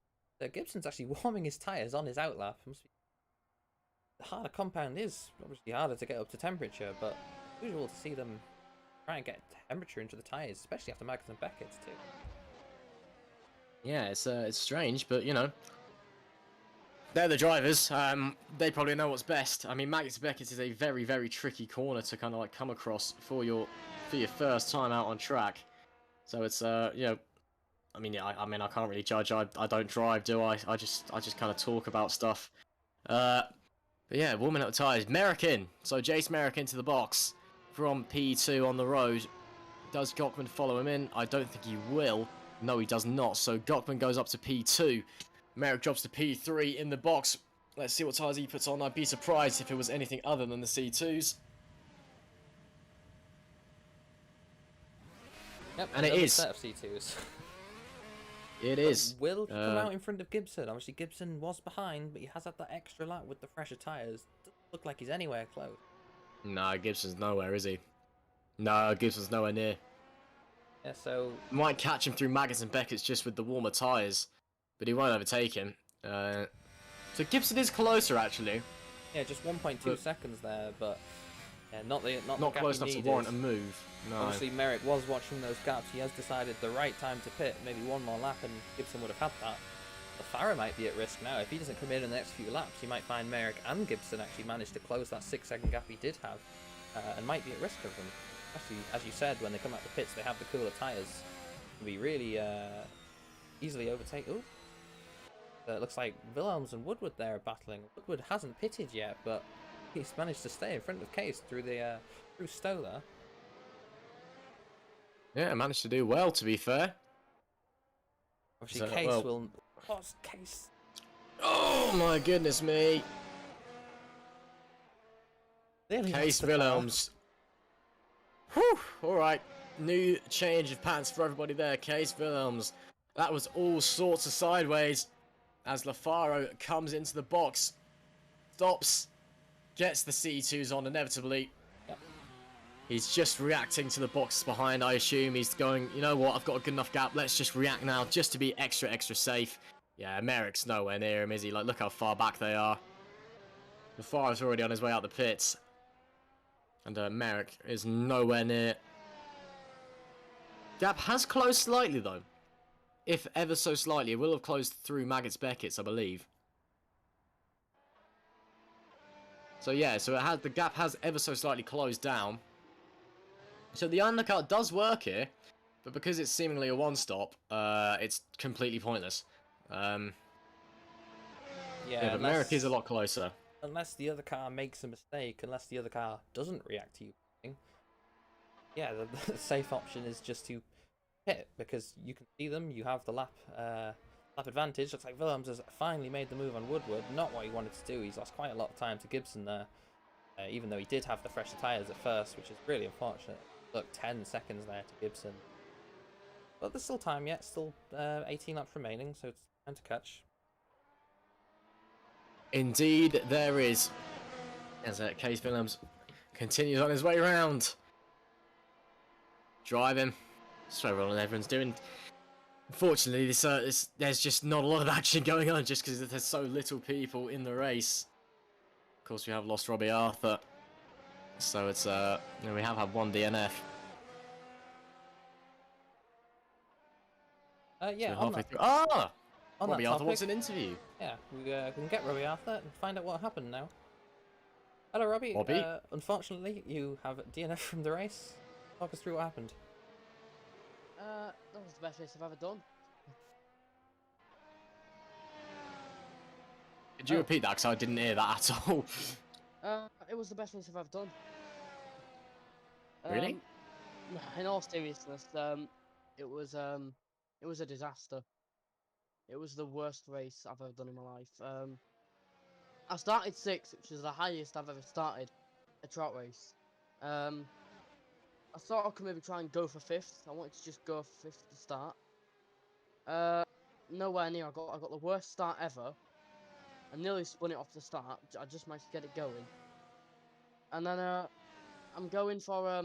So Gibson's actually warming his tyres on his outlap. The harder compound is obviously harder to get up to temperature, but it's usual to see them try and get temperature into the tyres, especially after Magnus and Beckett's too. Yeah, it's strange, but you know, they're the drivers. They probably know what's best. I mean, Magnus and Beckett's is a very tricky corner to kind of like come across for your first time out on track. So it's you know, I mean, yeah, I mean, I can't really judge. I don't drive, do I? I just kind of talk about stuff. But yeah, warming up the tyres. Merrick in. So Jace Merrick into the box from P2 on the road. Does Gockman follow him in? I don't think he will. No, he does not. So Gockman goes up to P2. Merrick drops to P3 in the box. Let's see what tyres he puts on. I'd be surprised if it was anything other than the C2s. Yep, and it is. Set of C2s. It is. Will come out in front of Gibson. Obviously, Gibson was behind, but he has had that extra lap with the fresher tyres. Doesn't look like he's anywhere close. No, Gibson's nowhere, is he? No, Gibson's nowhere near. Yeah, so... Might catch him through Maggotts and Beckett's just with the warmer tyres, but he won't overtake him. So Gibson is closer, actually. Yeah, just 1.2 seconds there, but yeah, not close enough to warrant a move. No. Obviously, Merrick was watching those gaps. He has decided the right time to pit. Maybe one more lap, and Gibson would have had that. The Farah might be at risk now. If he doesn't come in the next few laps, he might find Merrick and Gibson actually managed to close that 6-second gap he did have, and might be at risk of them. Actually, as you said, when they come out the pits, they have the cooler tyres. Can be really easily overtake. Ooh. It looks like Wilhelms and Woodward there are battling. Woodward hasn't pitted yet, but he's managed to stay in front of Case through the through Stowe there. Yeah, managed to do well, to be fair. Obviously, Case will... What's Case? Oh my goodness me! Case Wilhelms. Whew! Alright, new change of pants for everybody there. Case Wilhelms. That was all sorts of sideways. As LaFaro comes into the box. Stops. Gets the C2s on inevitably. Yep. He's just reacting to the box behind, I assume. He's going, you know what, I've got a good enough gap. Let's just react now, just to be extra safe. Yeah, Merrick's nowhere near him, is he? Like, look how far back they are. LaFaro's already on his way out the pits. And Merrick is nowhere near. Gap has closed slightly, though. If ever so slightly. It will have closed through Maggotts Beckett's, I believe. So yeah, so the gap has ever so slightly closed down. So the undercut does work here, but because it's seemingly a one-stop, it's completely pointless. Yeah, Yeah, but Merrick is a lot closer. Unless the other car makes a mistake, unless the other car doesn't react to you. Yeah, the safe option is just to pit, because you can see them, you have the lap advantage. Looks like Willems has finally made the move on Woodward, not what he wanted to do. He's lost quite a lot of time to Gibson there, even though he did have the fresher tyres at first, which is really unfortunate. Look, 10 seconds there to Gibson. But there's still time yet, still 18 laps remaining, so it's time to catch. Indeed, there is. As Case Willems continues on his way round. Driving. That's what everyone's doing. Unfortunately, there's just not a lot of action going on just because there's so little people in the race. Of course, we have lost Robbie Arthur. So it's, we have had one DNF. Yeah, so Robbie Arthur wants an interview. Yeah, we can get Robbie Arthur and find out what happened now. Hello, Robbie. Unfortunately, you have DNF from the race. Talk us through what happened. That was the best race I've ever done. Could you repeat that? Because I didn't hear that at all. It was the best race I've ever done. Really? In all seriousness, it was a disaster. It was the worst race I've ever done in my life. I started 6th, which is the highest I've ever started a trout race. I thought I could maybe try and go for 5th. I wanted to just go for 5th to start. Nowhere near. I got the worst start ever. I nearly spun it off the start. I just managed to get it going. And then I'm going for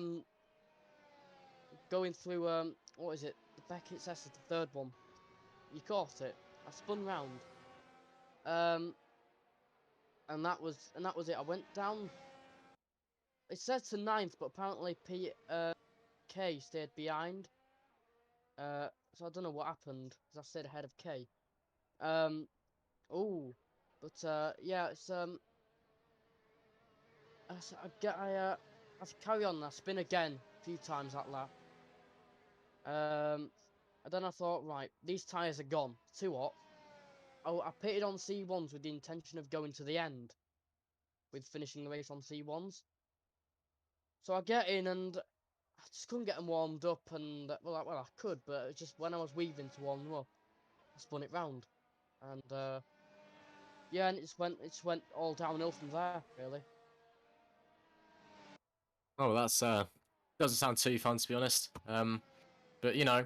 going through what is it? The Beckett's S is the 3rd one. You caught it. I spun round. And that was it. I went down. It says to 9th, but apparently K stayed behind. So I don't know what happened because I stayed ahead of K. Yeah, it's I have to carry on. I spin again a few times that lap. And then I thought, right, these tyres are gone. Too hot. Oh, I pitted on C1s with the intention of going to the end, with finishing the race on C1s. So I get in and I just couldn't get them warmed up, and well, I could, but it was just when I was weaving to warm them up, I spun it round, and yeah, and it just went all downhill from there, really. Oh, that's doesn't sound too fun, to be honest. But you know,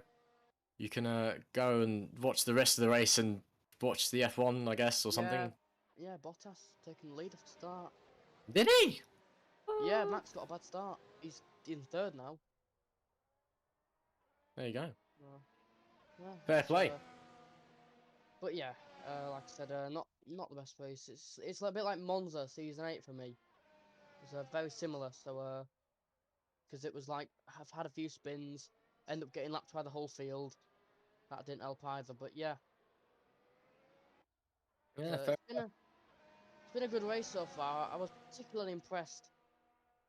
you can go and watch the rest of the race and watch the F1, I guess, or something. Yeah, Bottas taking the lead at the start. Did he? Yeah, Max got a bad start. He's in 3rd now. There you go. Yeah, Fair play. But yeah, like I said, not the best race. It's a bit like Monza season 8 for me. It's very similar. So because it was like I've had a few spins, end up getting lapped by the whole field. That didn't help either. But yeah, Yeah, fair. It's been a good race so far. I was particularly impressed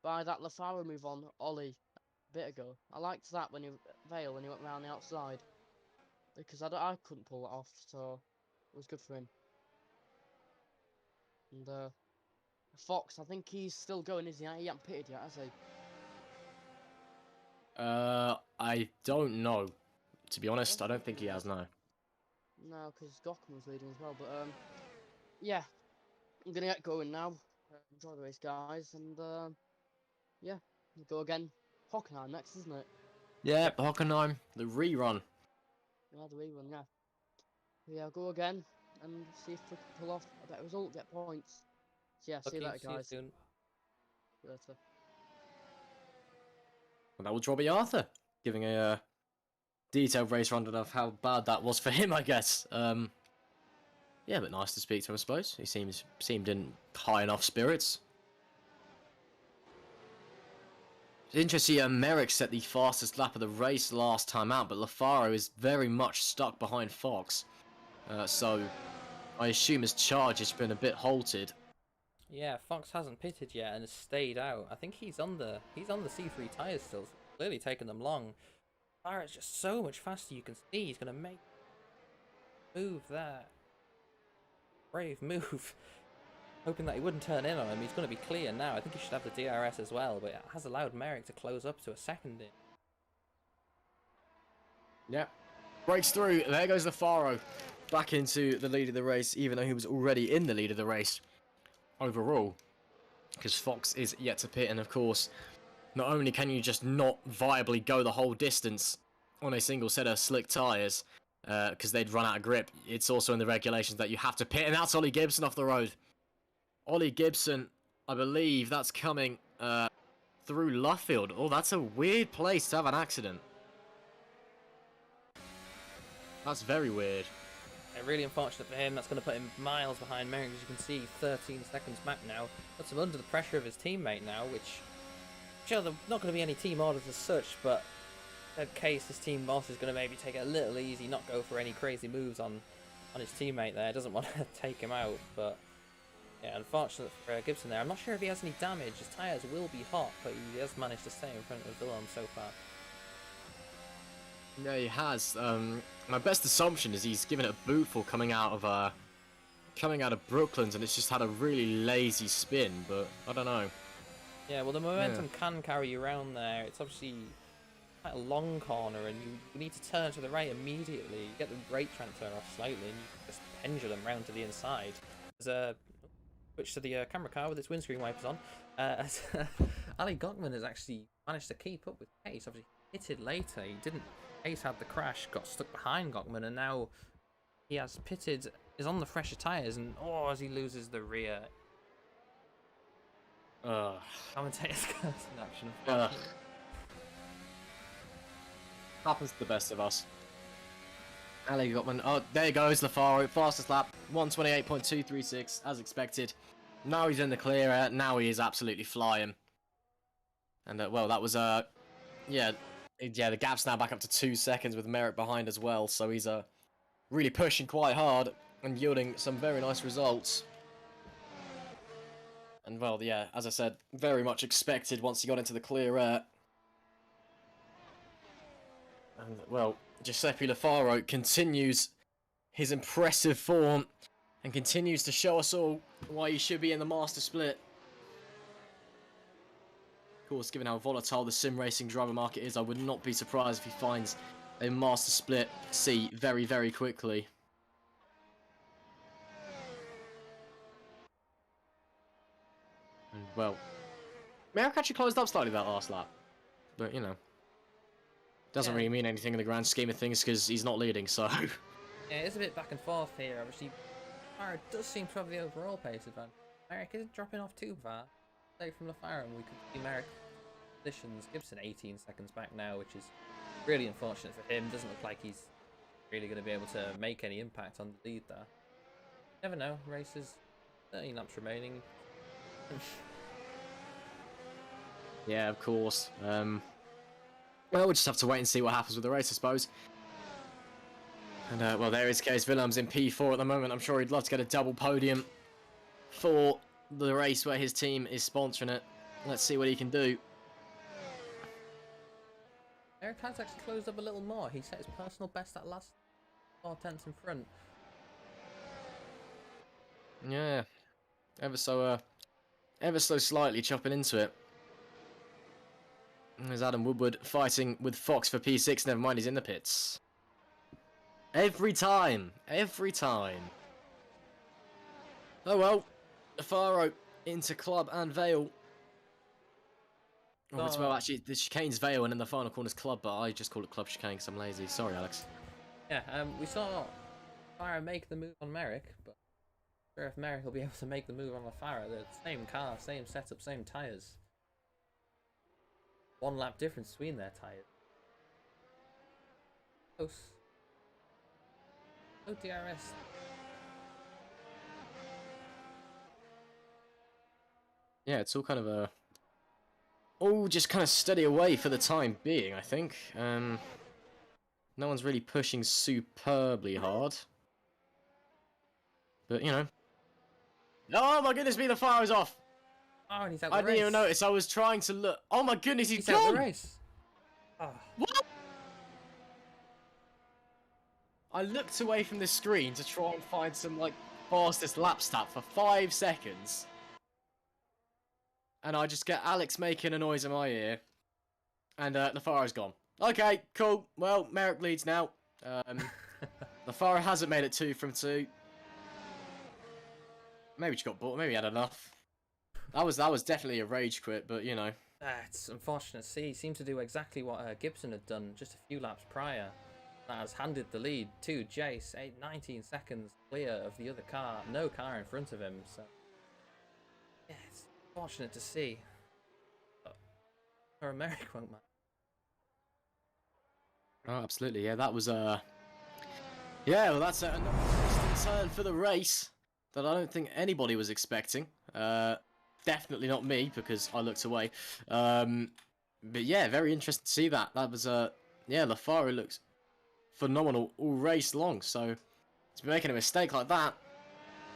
by that Lafaro move on Ollie a bit ago. I liked that when he went round the outside, because I couldn't pull it off, so it was good for him. And Fox, I think he's still going, isn't he? He hasn't pitted yet, has he? I don't know. To be honest, I don't think he has, no. No, because Gockman's leading as well. But yeah, I'm gonna get going now. Enjoy the race, guys, and yeah, we'll go again. Hockenheim next, isn't it? Yeah, Hockenheim, the rerun. Yeah, the rerun, yeah. Yeah, I'll go again and see if we can pull off a better result, get points. So yeah, see you later, guys. See you soon. See you later. Well, that was Robbie Arthur, giving a detailed race rundown of how bad that was for him, I guess. Yeah, but nice to speak to him, I suppose. He seemed in high enough spirits. It's interesting, Merrick set the fastest lap of the race last time out, but Lafaro is very much stuck behind Fox. So I assume his charge has been a bit halted. Yeah, Fox hasn't pitted yet and has stayed out. I think he's on the C3 tyres still, so clearly taking them long. Lafaro is just so much faster. You can see he's going to make a move there. brave move. Hoping that he wouldn't turn in on him. He's going to be clear now. I think he should have the DRS as well, but it has allowed Merrick to close up to a second in. Yeah. Breaks through. There goes LaFaro back into the lead of the race, even though he was already in the lead of the race overall. Because Fox is yet to pit, and of course, not only can you just not viably go the whole distance on a single set of slick tyres, because they'd run out of grip, it's also in the regulations that you have to pit, and that's Ollie Gibson off the road. Ollie Gibson, I believe that's coming through Luffield. Oh, that's a weird place to have an accident. That's very weird. Yeah, really unfortunate for him. That's going to put him miles behind Merrick, as you can see, 13 seconds back now. Puts him under the pressure of his teammate now, which, sure, there's not going to be any team orders as such, but in that case, his team boss is going to maybe take it a little easy, not go for any crazy moves on his teammate there. Doesn't want to take him out, but yeah, unfortunate for Gibson there. I'm not sure if he has any damage. His tyres will be hot, but he has managed to stay in front of Willem so far. Yeah, he has. My best assumption is he's given it a bootful coming out of Brooklands, and it's just had a really lazy spin. But I don't know. Yeah, well, the momentum can carry you around there. It's obviously quite a long corner, and you need to turn to the right immediately. You get the brake transfer off slightly, and you just pendulum round to the inside. There's a switch to the camera car with its windscreen wipers on. Ali Gockman has actually managed to keep up with Case. Obviously, pitted later. He didn't. Case had the crash, got stuck behind Gockman, and now he has pitted, is on the fresher tyres, and as he loses the rear. Commentators got in action. Happens to the best of us. Ali Gottman. Oh, there goes LaFaro. Fastest lap. 128.236, as expected. Now he's in the clear. Now he is absolutely flying. And, well, that was, yeah, the gap's now back up to 2 seconds with Merrick behind as well. So he's, really pushing quite hard and yielding some very nice results. And, well, yeah, as I said, very much expected once he got into the clear air. And, well, Giuseppe LaFaro continues his impressive form and continues to show us all why he should be in the Master Split. Of course, given how volatile the sim racing driver market is, I would not be surprised if he finds a Master Split seat very, very quickly. And, well, Merrick actually closed up slightly that last lap, but, you know. Doesn't really mean anything in the grand scheme of things because he's not leading, so... Yeah, it's a bit back and forth here. Obviously, Farah does seem to have the overall pace advantage. Merrick isn't dropping off too far. Away from LaFaro, and we could see Merrick positions. Gibson 18 seconds back now, which is really unfortunate for him. Doesn't look like he's really going to be able to make any impact on the lead there. Never know. Races, 13 laps remaining. Yeah, of course. Well, we'll just have to wait and see what happens with the race, I suppose. And, well, there is Case Willems in P4 at the moment. I'm sure he'd love to get a double podium for the race where his team is sponsoring it. Let's see what he can do. Eric has actually closed up a little more. He set his personal best at last 4 tenths in front. Yeah. Ever so slightly chopping into it. There's Adam Woodward fighting with Fox for P6. Never mind, he's in the pits. Every time. Every time. Oh well. LaFaro into Club and Vale. Oh, well, actually, the chicane's Vale and in the final corner's Club, but I just call it Club Chicane because I'm lazy. Sorry, Alex. Yeah, we saw LaFaro make the move on Merrick, but I'm not sure if Merrick will be able to make the move on LaFaro. They're the same car, same setup, same tyres. 1 lap difference between their tyres. Close. No DRS. Yeah, it's all kind of all just kind of steady away for the time being, I think. No one's really pushing superbly hard. But, you know. Oh my goodness me, the fire is off! Oh, and he's out the I race. didn't even notice. I was trying to look. Oh my goodness, he's out gone! the race. Oh. What? I looked away from the screen to try and find some, like, fastest lap stat for 5 seconds. And I just get Alex making a noise in my ear. And Lafara's gone. Okay, cool. Well, Merrick leads now. Lafara hasn't made it 2 from 2. Maybe she got bored. Maybe he had enough. That was definitely a rage quit, but you know. It's unfortunate. See, he seemed to do exactly what Gibson had done just a few laps prior. That has handed the lead to Jace, 19 seconds clear of the other car. No car in front of him, so yeah, it's unfortunate to see. But for America won't matter. Oh, absolutely. Yeah, that was yeah, well, that's another interesting turn for the race that I don't think anybody was expecting. Definitely not me, because I looked away. But yeah, very interesting to see that. That was yeah, Lafara looks phenomenal all race long. So to be making a mistake like that,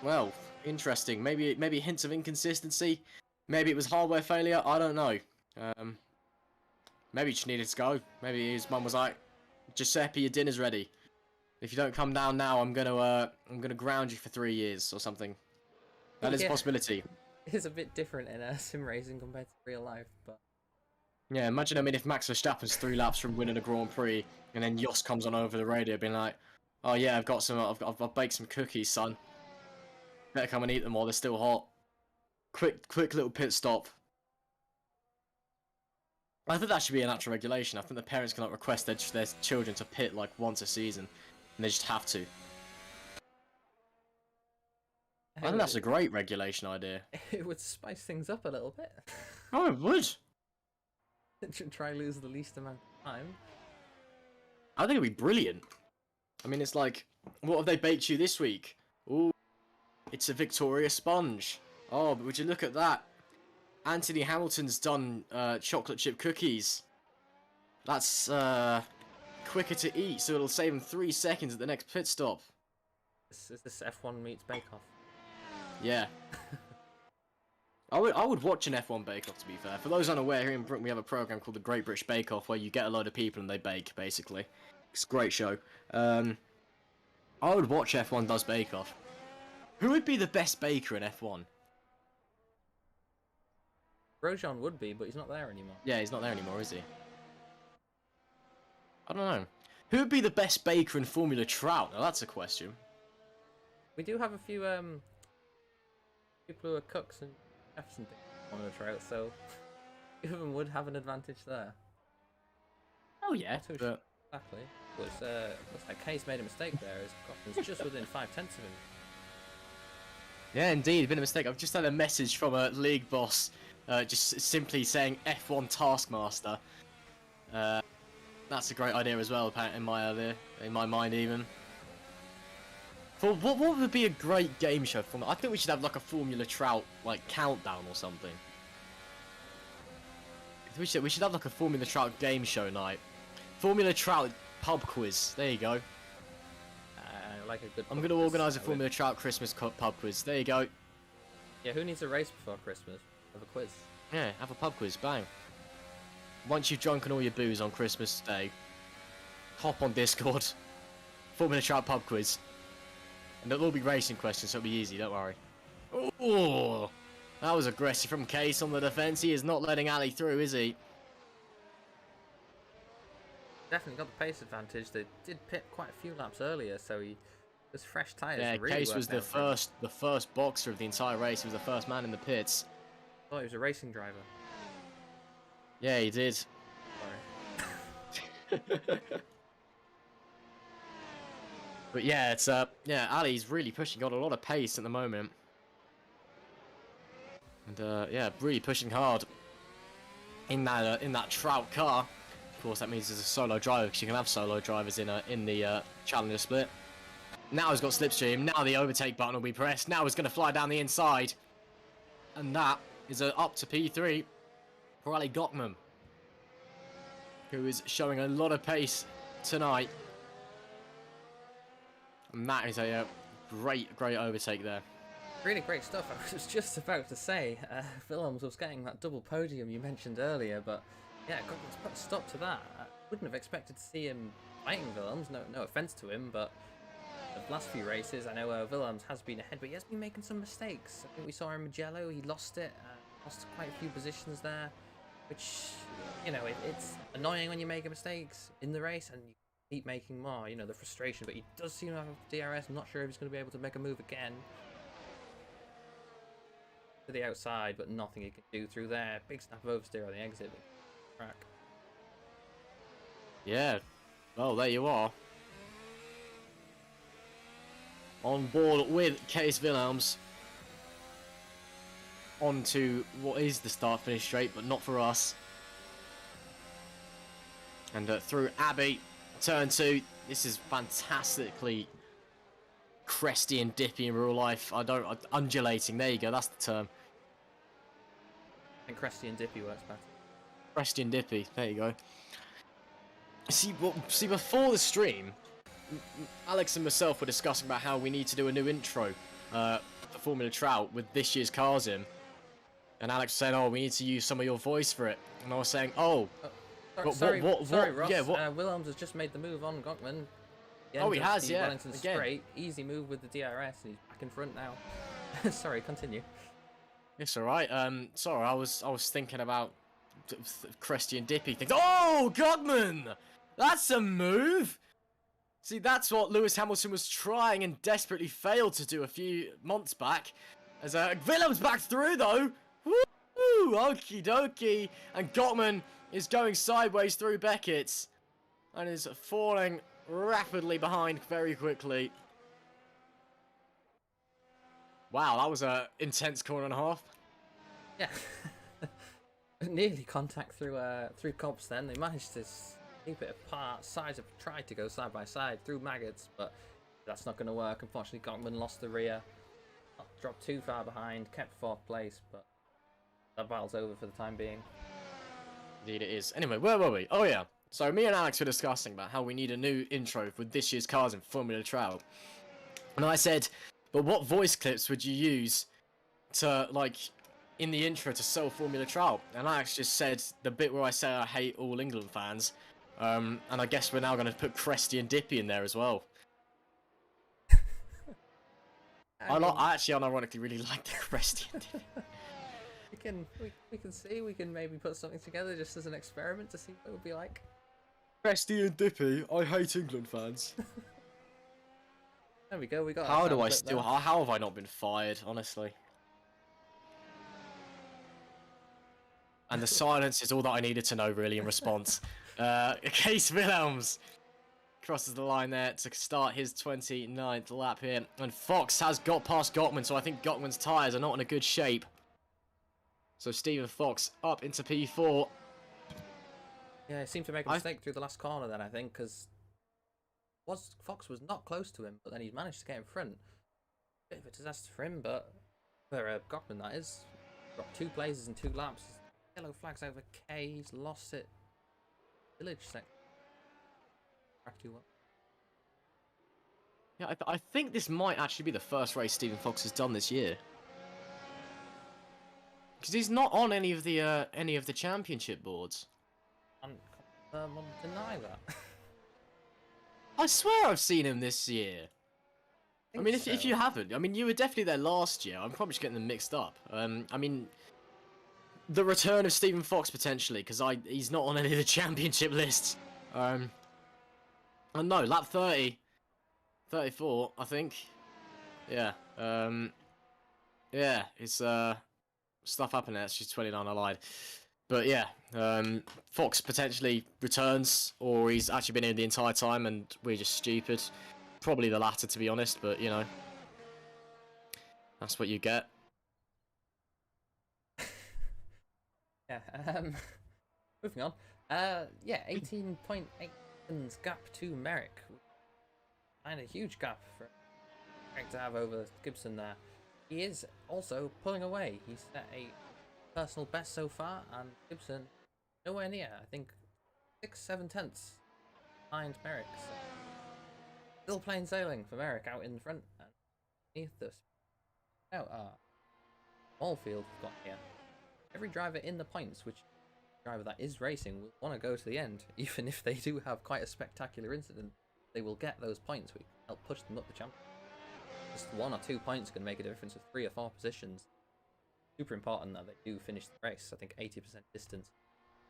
well, interesting. Maybe hints of inconsistency. Maybe it was hardware failure. I don't know. Maybe he just needed to go. Maybe his mum was like, Giuseppe, your dinner's ready. If you don't come down now, I'm gonna ground you for 3 years or something. That is a possibility. It's a bit different in sim racing compared to real life, but yeah, imagine if Max Verstappen's 3 laps from winning a Grand Prix, and then Jos comes on over the radio, being like, "Oh yeah, I've baked some cookies, son. Better come and eat them while they're still hot. Quick little pit stop." I think that should be a natural regulation. I think the parents cannot request their children to pit like once a season, and they just have to. I think that's a great regulation idea. It would spice things up a little bit. Oh, it would. Try and lose the least amount of time. I think it'd be brilliant. I mean, it's like, what have they baked you this week? Ooh, it's a Victoria sponge. Oh, but would you look at that? Anthony Hamilton's done chocolate chip cookies. That's quicker to eat, so it'll save him 3 seconds at the next pit stop. Is this F1 meets Bake Off? Yeah. I would watch an F1 Bake Off, to be fair. For those unaware, here in Britain we have a program called the Great British Bake Off, where you get a load of people and they bake, basically. It's a great show. I would watch F1 Does Bake Off. Who would be the best baker in F1? Grosjean would be, but he's not there anymore. Yeah, he's not there anymore, is he? I don't know. Who would be the best baker in Formula Trout? Now that's a question. We do have a few people who are cooks and chefs and things on the Trout, so few of them would have an advantage there. Oh yeah, but... exactly. Looks like Case made a mistake there, as Coffin's just within 5/10 of him. Yeah, indeed, been a mistake. I've just had a message from a league boss, just simply saying F1 Taskmaster. That's a great idea as well, in my mind even. For what would be a great game show for? I think we should have like a Formula Trout like countdown or something. We should have like a Formula Trout game show night. Formula Trout pub quiz. There you go. Like a good. I'm going to organise a Formula Trout Christmas pub quiz. There you go. Yeah, who needs a race before Christmas? Have a quiz. Yeah, have a pub quiz. Bang. Once you've drunken all your booze on Christmas Day, hop on Discord. Formula Trout pub quiz. And there'll all be racing questions, so it'll be easy, don't worry. Oh, that was aggressive from Case on the defence. He is not letting Ali through, is he? Definitely got the pace advantage. They did pit quite a few laps earlier, so he was fresh tyres. Yeah, really Case was the first boxer of the entire race. He was the first man in the pits. Oh, he was a racing driver. Yeah, he did. Sorry. But yeah, it's yeah, Ali's really pushing, got a lot of pace at the moment. And yeah, really pushing hard in that Trout car. Of course, that means there's a solo driver, because you can have solo drivers in the Challenger split. Now he's got slipstream. Now the overtake button will be pressed. Now he's going to fly down the inside, and that is up to P3 for Ali Gockman, who is showing a lot of pace tonight. And that is a great overtake there. Really great stuff. I was just about to say, Willems was getting that double podium you mentioned earlier, but yeah, Goggins put a stop to that. I wouldn't have expected to see him fighting Willems. No offense to him, but the last few races. I know Willems has been ahead, but he has been making some mistakes. I think we saw in Mugello, he lost it, lost quite a few positions there, which, you know, it's annoying when you make mistakes in the race and you keep making more, you know, the frustration. But he does seem to have DRS. I'm not sure if he's going to be able to make a move again to the outside, but nothing he can do through there. Big snap of oversteer on the exit. Track. Yeah, well, there you are. On board with Case Willems. On to what is the start-finish straight, but not for us. And through Abbey, turn 2. This is fantastically cresty and dippy in real life. Undulating, there you go, that's the term. And cresty and dippy works better. Cresty and dippy, there you go. See, before the stream, Alex and myself were discussing about how we need to do a new intro for Formula Trout with this year's cars in. And Alex said, "Oh, we need to use some of your voice for it." And I was saying, "Oh, sorry, Ross. Yeah, Willems has just made the move on Gockman. Oh, he has, yeah. Wellington straight, easy move with the DRS, and he's back in front now. Sorry, continue. It's all right. Sorry, I was thinking about cresty and dippy things. Oh, Gockman, that's a move. See, that's what Lewis Hamilton was trying and desperately failed to do a few months back. As Willems back through though. Woo! Okie dokie. And Gottman is going sideways through Beckett. And is falling rapidly behind very quickly. Wow, that was a intense corner and a half. Yeah. Nearly contact through Cobbs then. They managed to keep it apart. Sides have tried to go side by side through maggots, but that's not going to work. Unfortunately, Gockman lost the rear. Dropped too far behind, kept 4th place, but that battle's over for the time being. Indeed it is. Anyway, where were we? Oh yeah. So me and Alex were discussing about how we need a new intro with this year's cars in Formula Trout. And I said, but what voice clips would you use to, like, in the intro to sell Formula Trout? And Alex just said the bit where I say I hate all England fans. And I guess we're now going to put Cresty and Dippy in there as well. I actually unironically really like the Cresty and Dippy. we can see, we can maybe put something together just as an experiment to see what it would be like. Cresty and Dippy, I hate England fans. There we go, we got. How do I still? How have I not been fired? Honestly. And the silence is all that I needed to know, really, in response. Case Willems crosses the line there to start his 29th lap here. And Fox has got past Gottman, so I think Gottman's tyres are not in a good shape. So Stephen Fox up into P4. Yeah, he seemed to make a mistake through the last corner then, I think, because Fox was not close to him, but then he managed to get in front. Bit of a disaster for him, but for Gottman, that is. Got 2 places in 2 laps. Yellow flags over K, he's lost it. Village sector. Yeah, I think this might actually be the first race Stephen Fox has done this year. Because he's not on any of the championship boards. I won't deny that. I swear I've seen him this year. I mean, if you haven't, I mean, you were definitely there last year. I'm probably just getting them mixed up. I mean, the return of Stephen Fox potentially, because he's not on any of the championship lists. No, lap 30, 34, I think. Yeah. Yeah, it's stuff happened there. She's 29. I lied. But yeah, Fox potentially returns, or he's actually been in the entire time and we're just stupid. Probably the latter, to be honest, but you know, that's what you get. Yeah, moving on. Yeah, 18.8 seconds gap to Merrick. And a huge gap for Merrick to have over Gibson there. He is also pulling away. He's set a personal best so far, and Gibson nowhere near. I think 6-7 tenths behind Merrick. So still plain sailing for Merrick out in front and beneath this. Now, small field we've got here. Every driver in the points, which driver that is racing, will want to go to the end, even if they do have quite a spectacular incident they will get those points. We help push them up the champion. Just 1 or 2 points can make a difference with 3 or 4 positions. Super important that they do finish the race. I think 80% distance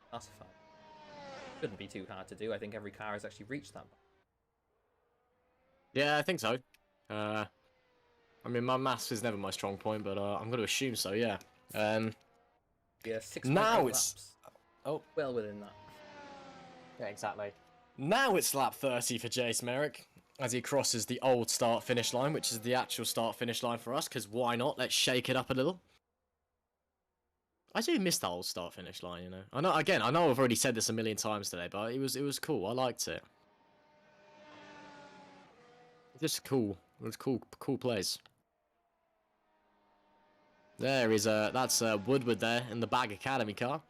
classified. Shouldn't be too hard to do. I think every car has actually reached that. Yeah, I think so. I mean, my maths is never my strong point, but I'm going to assume so, yeah. Yeah, 6 now laps. Oh. Well within that. Yeah, exactly. Now it's lap 30 for Jace Merrick as he crosses the old start-finish line, which is the actual start-finish line for us, because why not? Let's shake it up a little. I do miss that old start-finish line, you know. I know I've already said this a million times today, but it was cool. I liked it. Just cool. It was cool place. There is that's Woodward there in the Bag Academy car.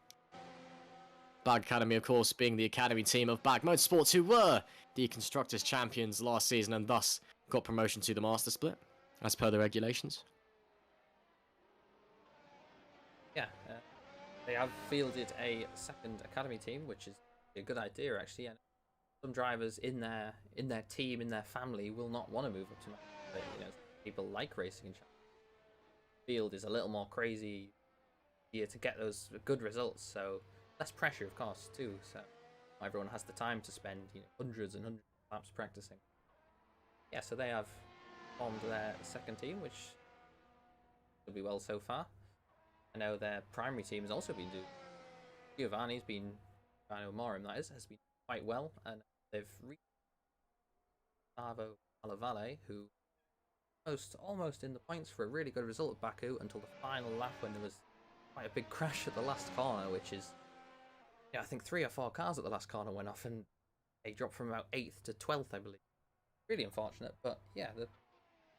Bag Academy, of course, being the academy team of Bag Motorsports, who were the Constructors' Champions last season and thus got promotion to the Master Split, as per the regulations. Yeah, they have fielded a second academy team, which is a good idea, actually. And some drivers in their team, in their family, will not want to move up to Master Split. You know, people like racing in China. Field is a little more crazy here to get those good results, so less pressure, of course, too. So everyone has the time to spend, you know, hundreds and hundreds of laps practicing. Yeah, so they have formed their second team, which will be well so far. I know their primary team has also been doing. Giovanni's been, I know Morim that is, has been quite well, and they've reached Gustavo Alavale, who almost in the points for a really good result at Baku until the final lap when there was quite a big crash at the last corner, which is, yeah, I think 3 or 4 cars at the last corner went off and they dropped from about 8th to 12th, I believe. Really unfortunate, but yeah, the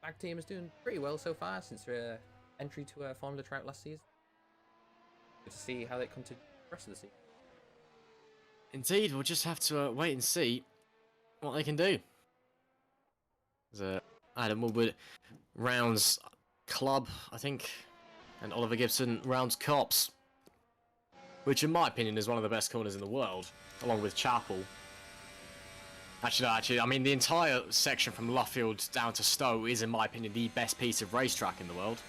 Bag team is doing pretty well so far since their entry to a Formula Trout last season. Good to see how they come to the rest of the season. Indeed, we'll just have to wait and see what they can do. Adam Woodward rounds Club, I think, and Oliver Gibson rounds Cops, which in my opinion is one of the best corners in the world, along with Chapel. Actually, I mean, the entire section from Luffield down to Stowe is, in my opinion, the best piece of racetrack in the world.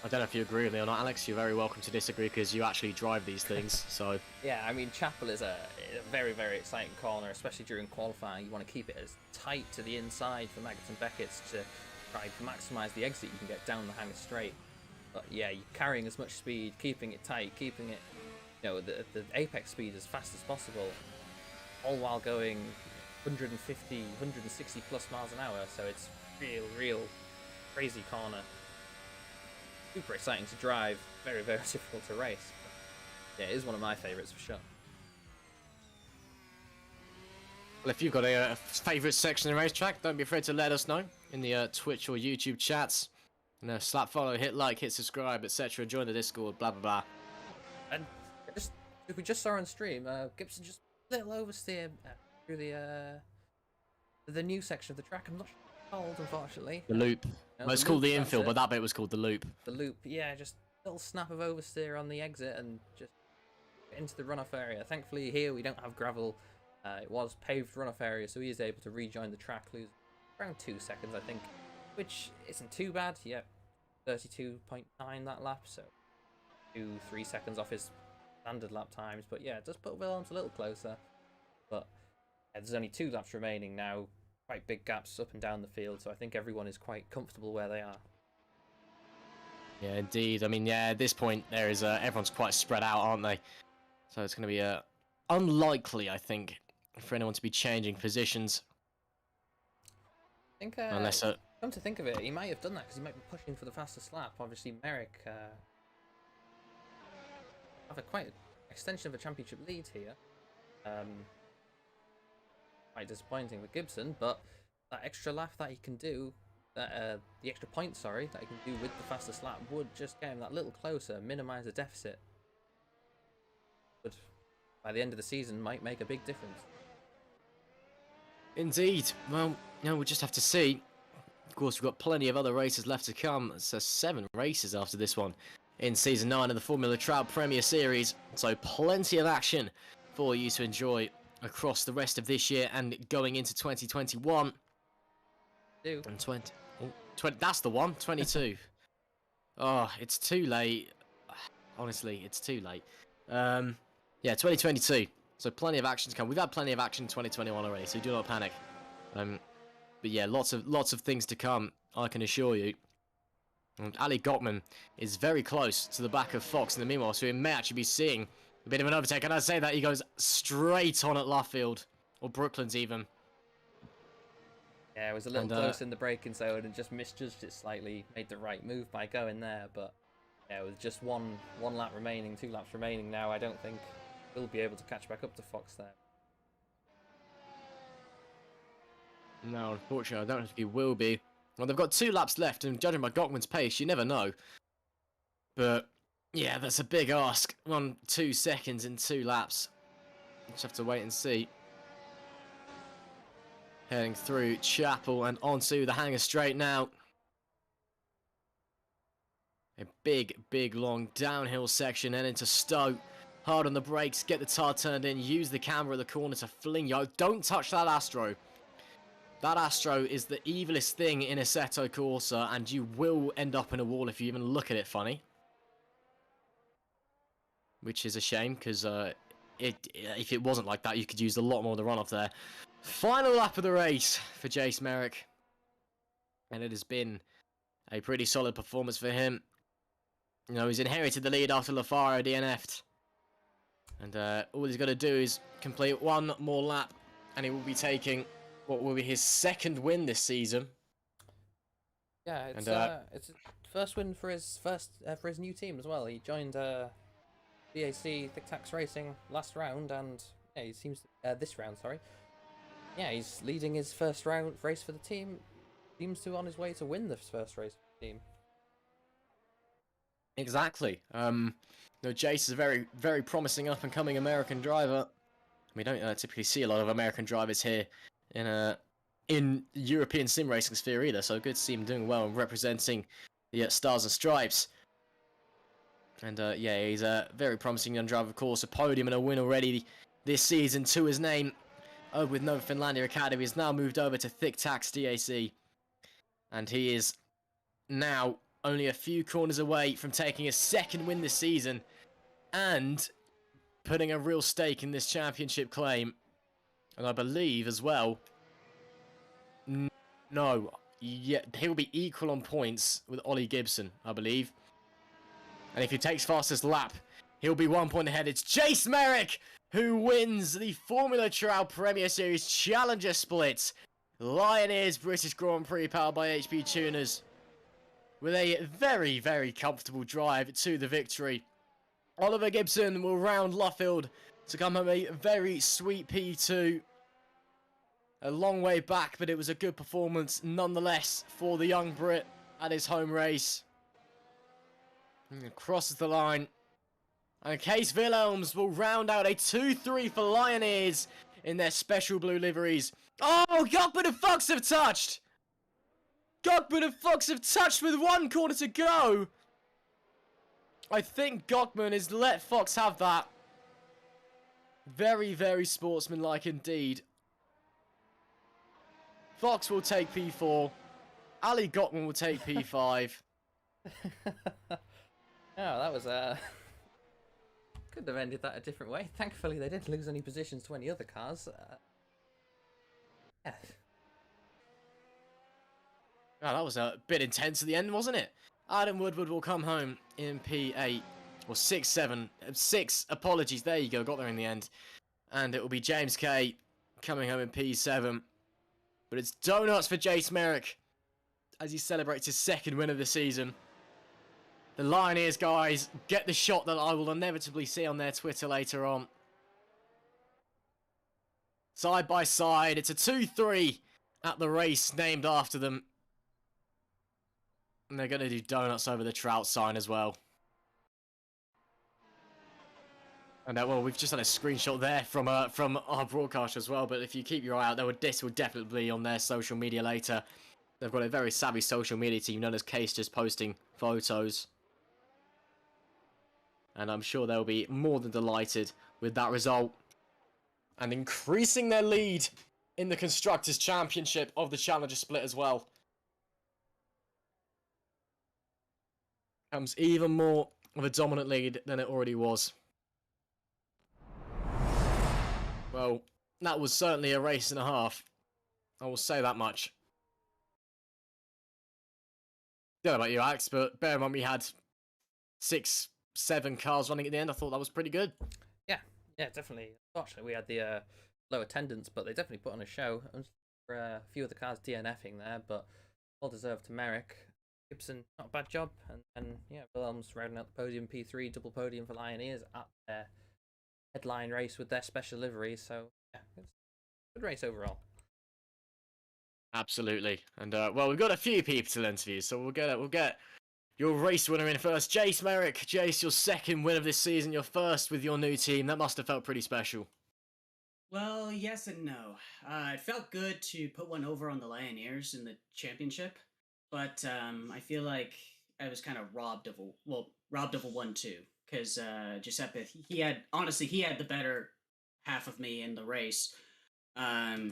I don't know if you agree with me or not, Alex. You're very welcome to disagree because you actually drive these things. So yeah, I mean, Chapel is a very, very exciting corner, especially during qualifying. You want to keep it as tight to the inside for Maggots and Beckett's to try to maximise the exit you can get down the hanger straight. But yeah, you're carrying as much speed, keeping it tight, keeping it, you know, the apex speed as fast as possible, all while going 150, 160 plus miles an hour. So it's real crazy corner. Super exciting to drive, very, very difficult to race. But yeah, it is one of my favourites for sure. Well, if you've got a favourite section of the racetrack, don't be afraid to let us know in the Twitch or YouTube chats. And slap follow, hit like, hit subscribe, etc. Join the Discord, blah blah blah. And we just saw on stream, Gibson just a little oversteer through the new section of the track. I'm not sure how old, unfortunately. The loop. No, well, it's called the infill, but that bit was called the loop. The loop, yeah, just a little snap of oversteer on the exit and just into the runoff area. Thankfully here we don't have gravel. It was paved runoff area, so he is able to rejoin the track, lose around 2 seconds, I think, which isn't too bad. Yeah, 32.9 that lap, so 2-3 seconds off his standard lap times. But yeah, it does put Wilhelms a little closer. But yeah, there's only 2 laps remaining now. Quite big gaps up and down the field, so I think everyone is quite comfortable where they are. Yeah, indeed. I mean, yeah, at this point, there is everyone's quite spread out, aren't they? So it's going to be unlikely, I think, for anyone to be changing positions. I think, unless come to think of it, he might have done that because he might be pushing for the fastest lap. Obviously, Merrick have quite an extension of a championship lead here. Quite disappointing for Gibson, but that extra lap that he can do, the extra point, sorry, that he can do with the fastest lap would just get him that little closer, minimise the deficit. But by the end of the season, might make a big difference. Indeed. Well, you know, we'll just have to see. Of course, we've got plenty of other races left to come. It's 7 races after this one in Season 9 of the Formula Trout Premier Series. So plenty of action for you to enjoy across the rest of this year and going into 2021. Do. And 20, that's the one, 22. Oh, it's too late. Honestly, it's too late. Yeah, 2022. So plenty of action to come. We've had plenty of action in 2021 already, so do not panic. But yeah, lots of things to come, I can assure you. And Ali Gottman is very close to the back of Fox in the meanwhile, so we may actually be seeing a bit of an overtake. And I say that he goes straight on at Luffield, or Brooklands even. Yeah, it was a little close in the braking zone and just misjudged it slightly. Made the right move by going there, but yeah, with just one lap remaining, 2 laps remaining now, I don't think we'll be able to catch back up to Fox there. No, unfortunately, I don't think he will be. Well, they've got 2 laps left, and judging by Gottman's pace, you never know. But yeah, that's a big ask. 2 seconds in 2 laps. Just have to wait and see. Heading through Chapel and onto the Hanger Straight now. A big, long downhill section and into Stowe. Hard on the brakes, get the tire turned in, use the camera at the corner to fling you. Don't touch that Astro. That Astro is the evilest thing in Assetto Corsa, and you will end up in a wall if you even look at it funny. Which is a shame, because if it wasn't like that, you could use a lot more of the runoff there. Final lap of the race for Jace Merrick. And it has been a pretty solid performance for him. You know, he's inherited the lead after Lafaro DNF'd. And all he's got to do is complete 1 more lap, and he will be taking what will be his 2nd win this season. Yeah, it's a first win for his new team as well. He joined BAC Thick Tax Racing last round, and yeah, he seems this round, sorry. Yeah, he's leading his first race for the team. Seems to be on his way to win the first race for the team. Exactly. No, Jace is a very promising up-and-coming American driver. We don't typically see a lot of American drivers here in European sim racing sphere either, so good to see him doing well and representing the Stars and Stripes. And yeah, he's a very promising young driver, of course, a podium and a win already this season to his name. With Nova Finlandia Academy, he's now moved over to Thick Tax DAC, and he is now only a few corners away from taking his 2nd win this season and putting a real stake in this championship claim. And I believe as well, no, yeah, he'll be equal on points with Ollie Gibson, I believe. And if he takes fastest lap, he'll be 1 point ahead. It's Jace Merrick who wins the Formula Trout Premier Series Challenger Split. Lioneers British Grand Prix powered by HP Tuners. With a very comfortable drive to the victory. Oliver Gibson will round Luffield to come home a very sweet P2. A long way back, but it was a good performance nonetheless for the young Brit at his home race. And crosses the line. And Case Wilhelms will round out a 2-3 for Lioneers in their special blue liveries. Oh, Gockman and Fox have touched! Gockman and Fox have touched with 1 corner to go. I think Gockman has let Fox have that. Very sportsmanlike indeed. Fox will take P4. Ali Gottman will take P5. Oh, that was could have ended that a different way. Thankfully, they didn't lose any positions to any other cars. Yeah. Oh, that was a bit intense at the end, wasn't it? Adam Woodward will come home in P8. Or 6-7. 6 apologies. There you go. Got there in the end. And it will be James Kay coming home in P7. But it's donuts for Jace Merrick as he celebrates his 2nd win of the season. The Lioneers guys get the shot that I will inevitably see on their Twitter later on. Side by side, it's a 2-3 at the race named after them. And they're going to do donuts over the Trout sign as well. And well, we've just had a screenshot there from our broadcast as well. But if you keep your eye out, this will definitely be on their social media later. They've got a very savvy social media team known as Case, just posting photos. And I'm sure they'll be more than delighted with that result. and increasing their lead in the Constructors' Championship of the Challenger Split as well. Comes even more of a dominant lead than it already was. Well, that was certainly a race and a half. I will say that much. Don't know about you, Alex, but bear in mind we had 6, 7 cars running at the end. I thought that was pretty good. Yeah, definitely. Unfortunately, we had the low attendance, but they definitely put on a show. For a few of the cars DNFing there, but all deserved to Merrick. Gibson, not a bad job, and yeah, Wilhelm's rounding out the podium, P3, double podium for Lioneers at their headline race with their special livery. So yeah, it's a good race overall. Absolutely, and well, we've got a few people to interview, so we'll get your race winner in first. Jace Merrick. Jace, your second win of this season, your first with your new team. That must have felt pretty special. Well, yes and no. It felt good to put one over on the Lioneers in the championship, but I feel like I was kind of robbed of a 1-2 because Giuseppe he had the better half of me in the race.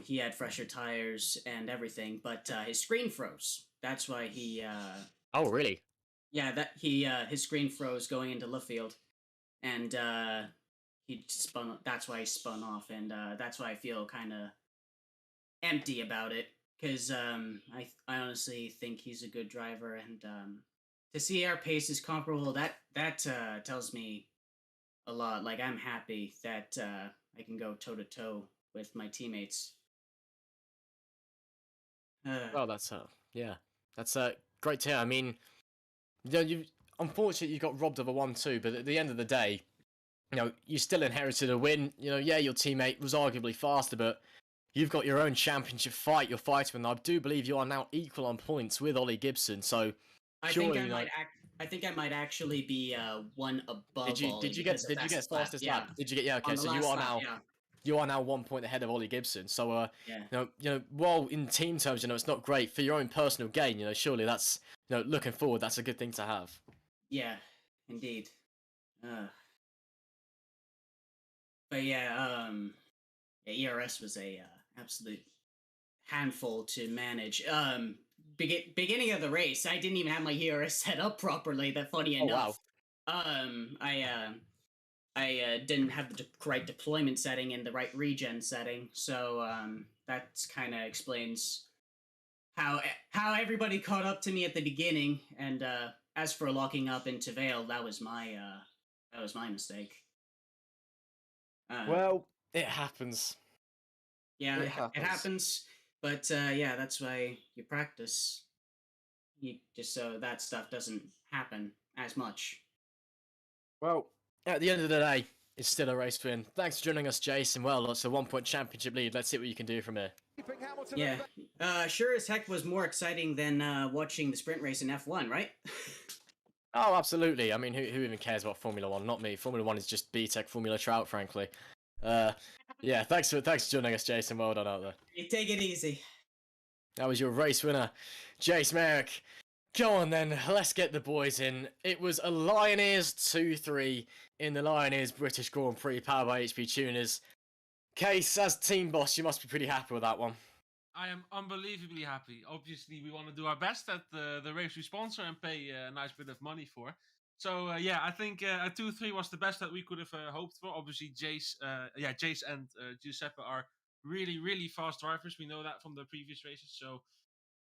He had fresher tires and everything, but his screen froze. That's why he. Oh, really? Yeah, his screen froze going into Luffield, and he spun. That's why he spun off, and that's why I feel kind of empty about it. Because I honestly think he's a good driver, and to see our pace is comparable, that tells me a lot. Like I'm happy that I can go toe to toe with my teammates. Well, that's great to hear. I mean, unfortunately you got robbed of a 1-2, but at the end of the day, you still inherited a win. Yeah, your teammate was arguably faster, but you've got your own championship fight you're fighting, and I do believe you are now equal on points with Ollie Gibson. So I think I might actually be one above. Did you get fastest lap? Did you get okay? So you are now 1 point ahead of Ollie Gibson. So while in team terms, it's not great for your own personal gain. Surely that's looking forward, that's a good thing to have. Yeah, indeed. But yeah, ERS was a absolute handful to manage. Beginning of the race, I didn't even have my ERS set up properly. That funny enough. Wow. I didn't have the right deployment setting and the right regen setting, so that kind of explains how everybody caught up to me at the beginning. And as for locking up into Vale, that was my mistake. Well, it happens. Yeah, it happens. But yeah, that's why you practice. Just so that stuff doesn't happen as much. Well, at the end of the day, it's still a race win. Thanks for joining us, Jason. Well, it's a 1 point championship lead. Let's see what you can do from here. Yeah, sure as heck was more exciting than watching the sprint race in F1, right? Oh, absolutely. I mean, who even cares about Formula 1? Not me. Formula 1 is just B-Tech Formula Trout, frankly. Yeah, thanks for joining us, Jason. Well done out there. You take it easy. That was your race winner, Jace Merrick. Go on then, let's get the boys in. It was a Lioneers 2-3 in the Lioneers British Grand Prix powered by HP Tuners. Case, as team boss, you must be pretty happy with that one. I am unbelievably happy. Obviously, we want to do our best at the race we sponsor and pay a nice bit of money for. So, yeah, I think a 2-3 was the best that we could have hoped for. Obviously, Jace and Giuseppe are really, really fast drivers. We know that from the previous races. So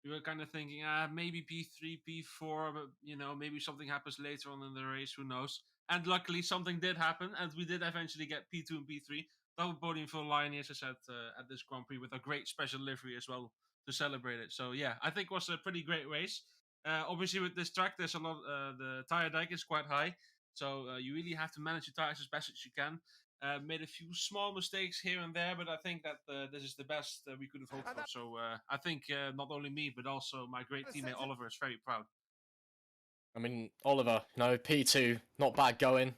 we were kind of thinking, maybe P3, P4, but, maybe something happens later on in the race. Who knows? And luckily, something did happen, and we did eventually get P2 and P3. Double podium for Lioneers, as I said, at this Grand Prix with a great special livery as well to celebrate it. So, yeah, I think it was a pretty great race. Obviously, with this track, there's a lot. The tire dike is quite high, so you really have to manage your tires as best as you can. Made a few small mistakes here and there, but I think that this is the best we could have hoped for. So I think not only me, but also my great teammate Oliver is very proud. I mean, Oliver, P2, not bad going.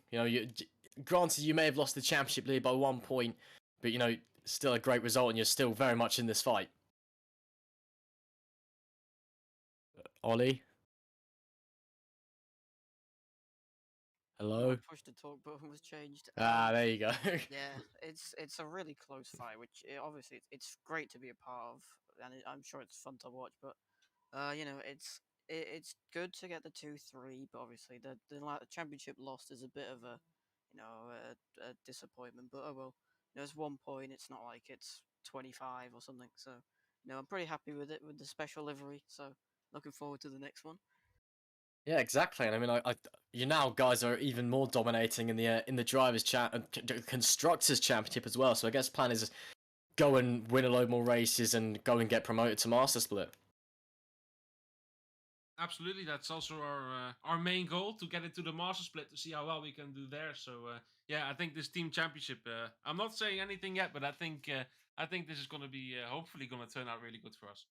Granted, you may have lost the championship lead by 1 point, but still a great result, and you're still very much in this fight. Ollie? Hello? My push to talk button was changed. There you go. Yeah, it's a really close fight, which obviously it's great to be a part of, and I'm sure it's fun to watch. But you know, it's good to get the 2-3, but obviously the championship lost is a bit of a, you know, a disappointment. But oh well, you know, it's 1 point. It's not like it's 25 or something. So you know, I'm pretty happy with it with the special livery. So looking forward to the next one. Yeah, exactly. And I mean, you now guys are even more dominating in the drivers' constructors championship as well. So I guess plan is go and win a load more races and go and get promoted to Master Split. Absolutely, that's also our main goal, to get into the Master Split, to see how well we can do there. So yeah, I think this team championship. I'm not saying anything yet, but I think this is going to be hopefully going to turn out really good for us.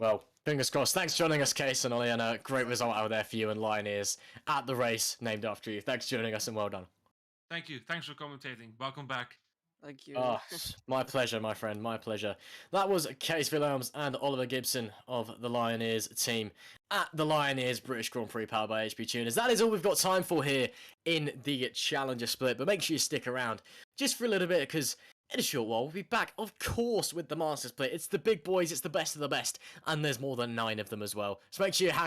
Well, fingers crossed. Thanks for joining us, Case and Ollie, and a great result out there for you and Lioneers at the race named after you. Thanks for joining us and well done. Thank you. Thanks for commentating. Welcome back. Thank you. Oh, my pleasure, my friend. My pleasure. That was Case Williams and Oliver Gibson of the Lioneers team at the Lioneers British Grand Prix powered by HP Tuners. That is all we've got time for here in the Challenger Split, but make sure you stick around just for a little bit, because in a short while we'll be back, of course, with the Master Split. It's the big boys, it's the best of the best, and there's more than 9 of them as well. So make sure you hang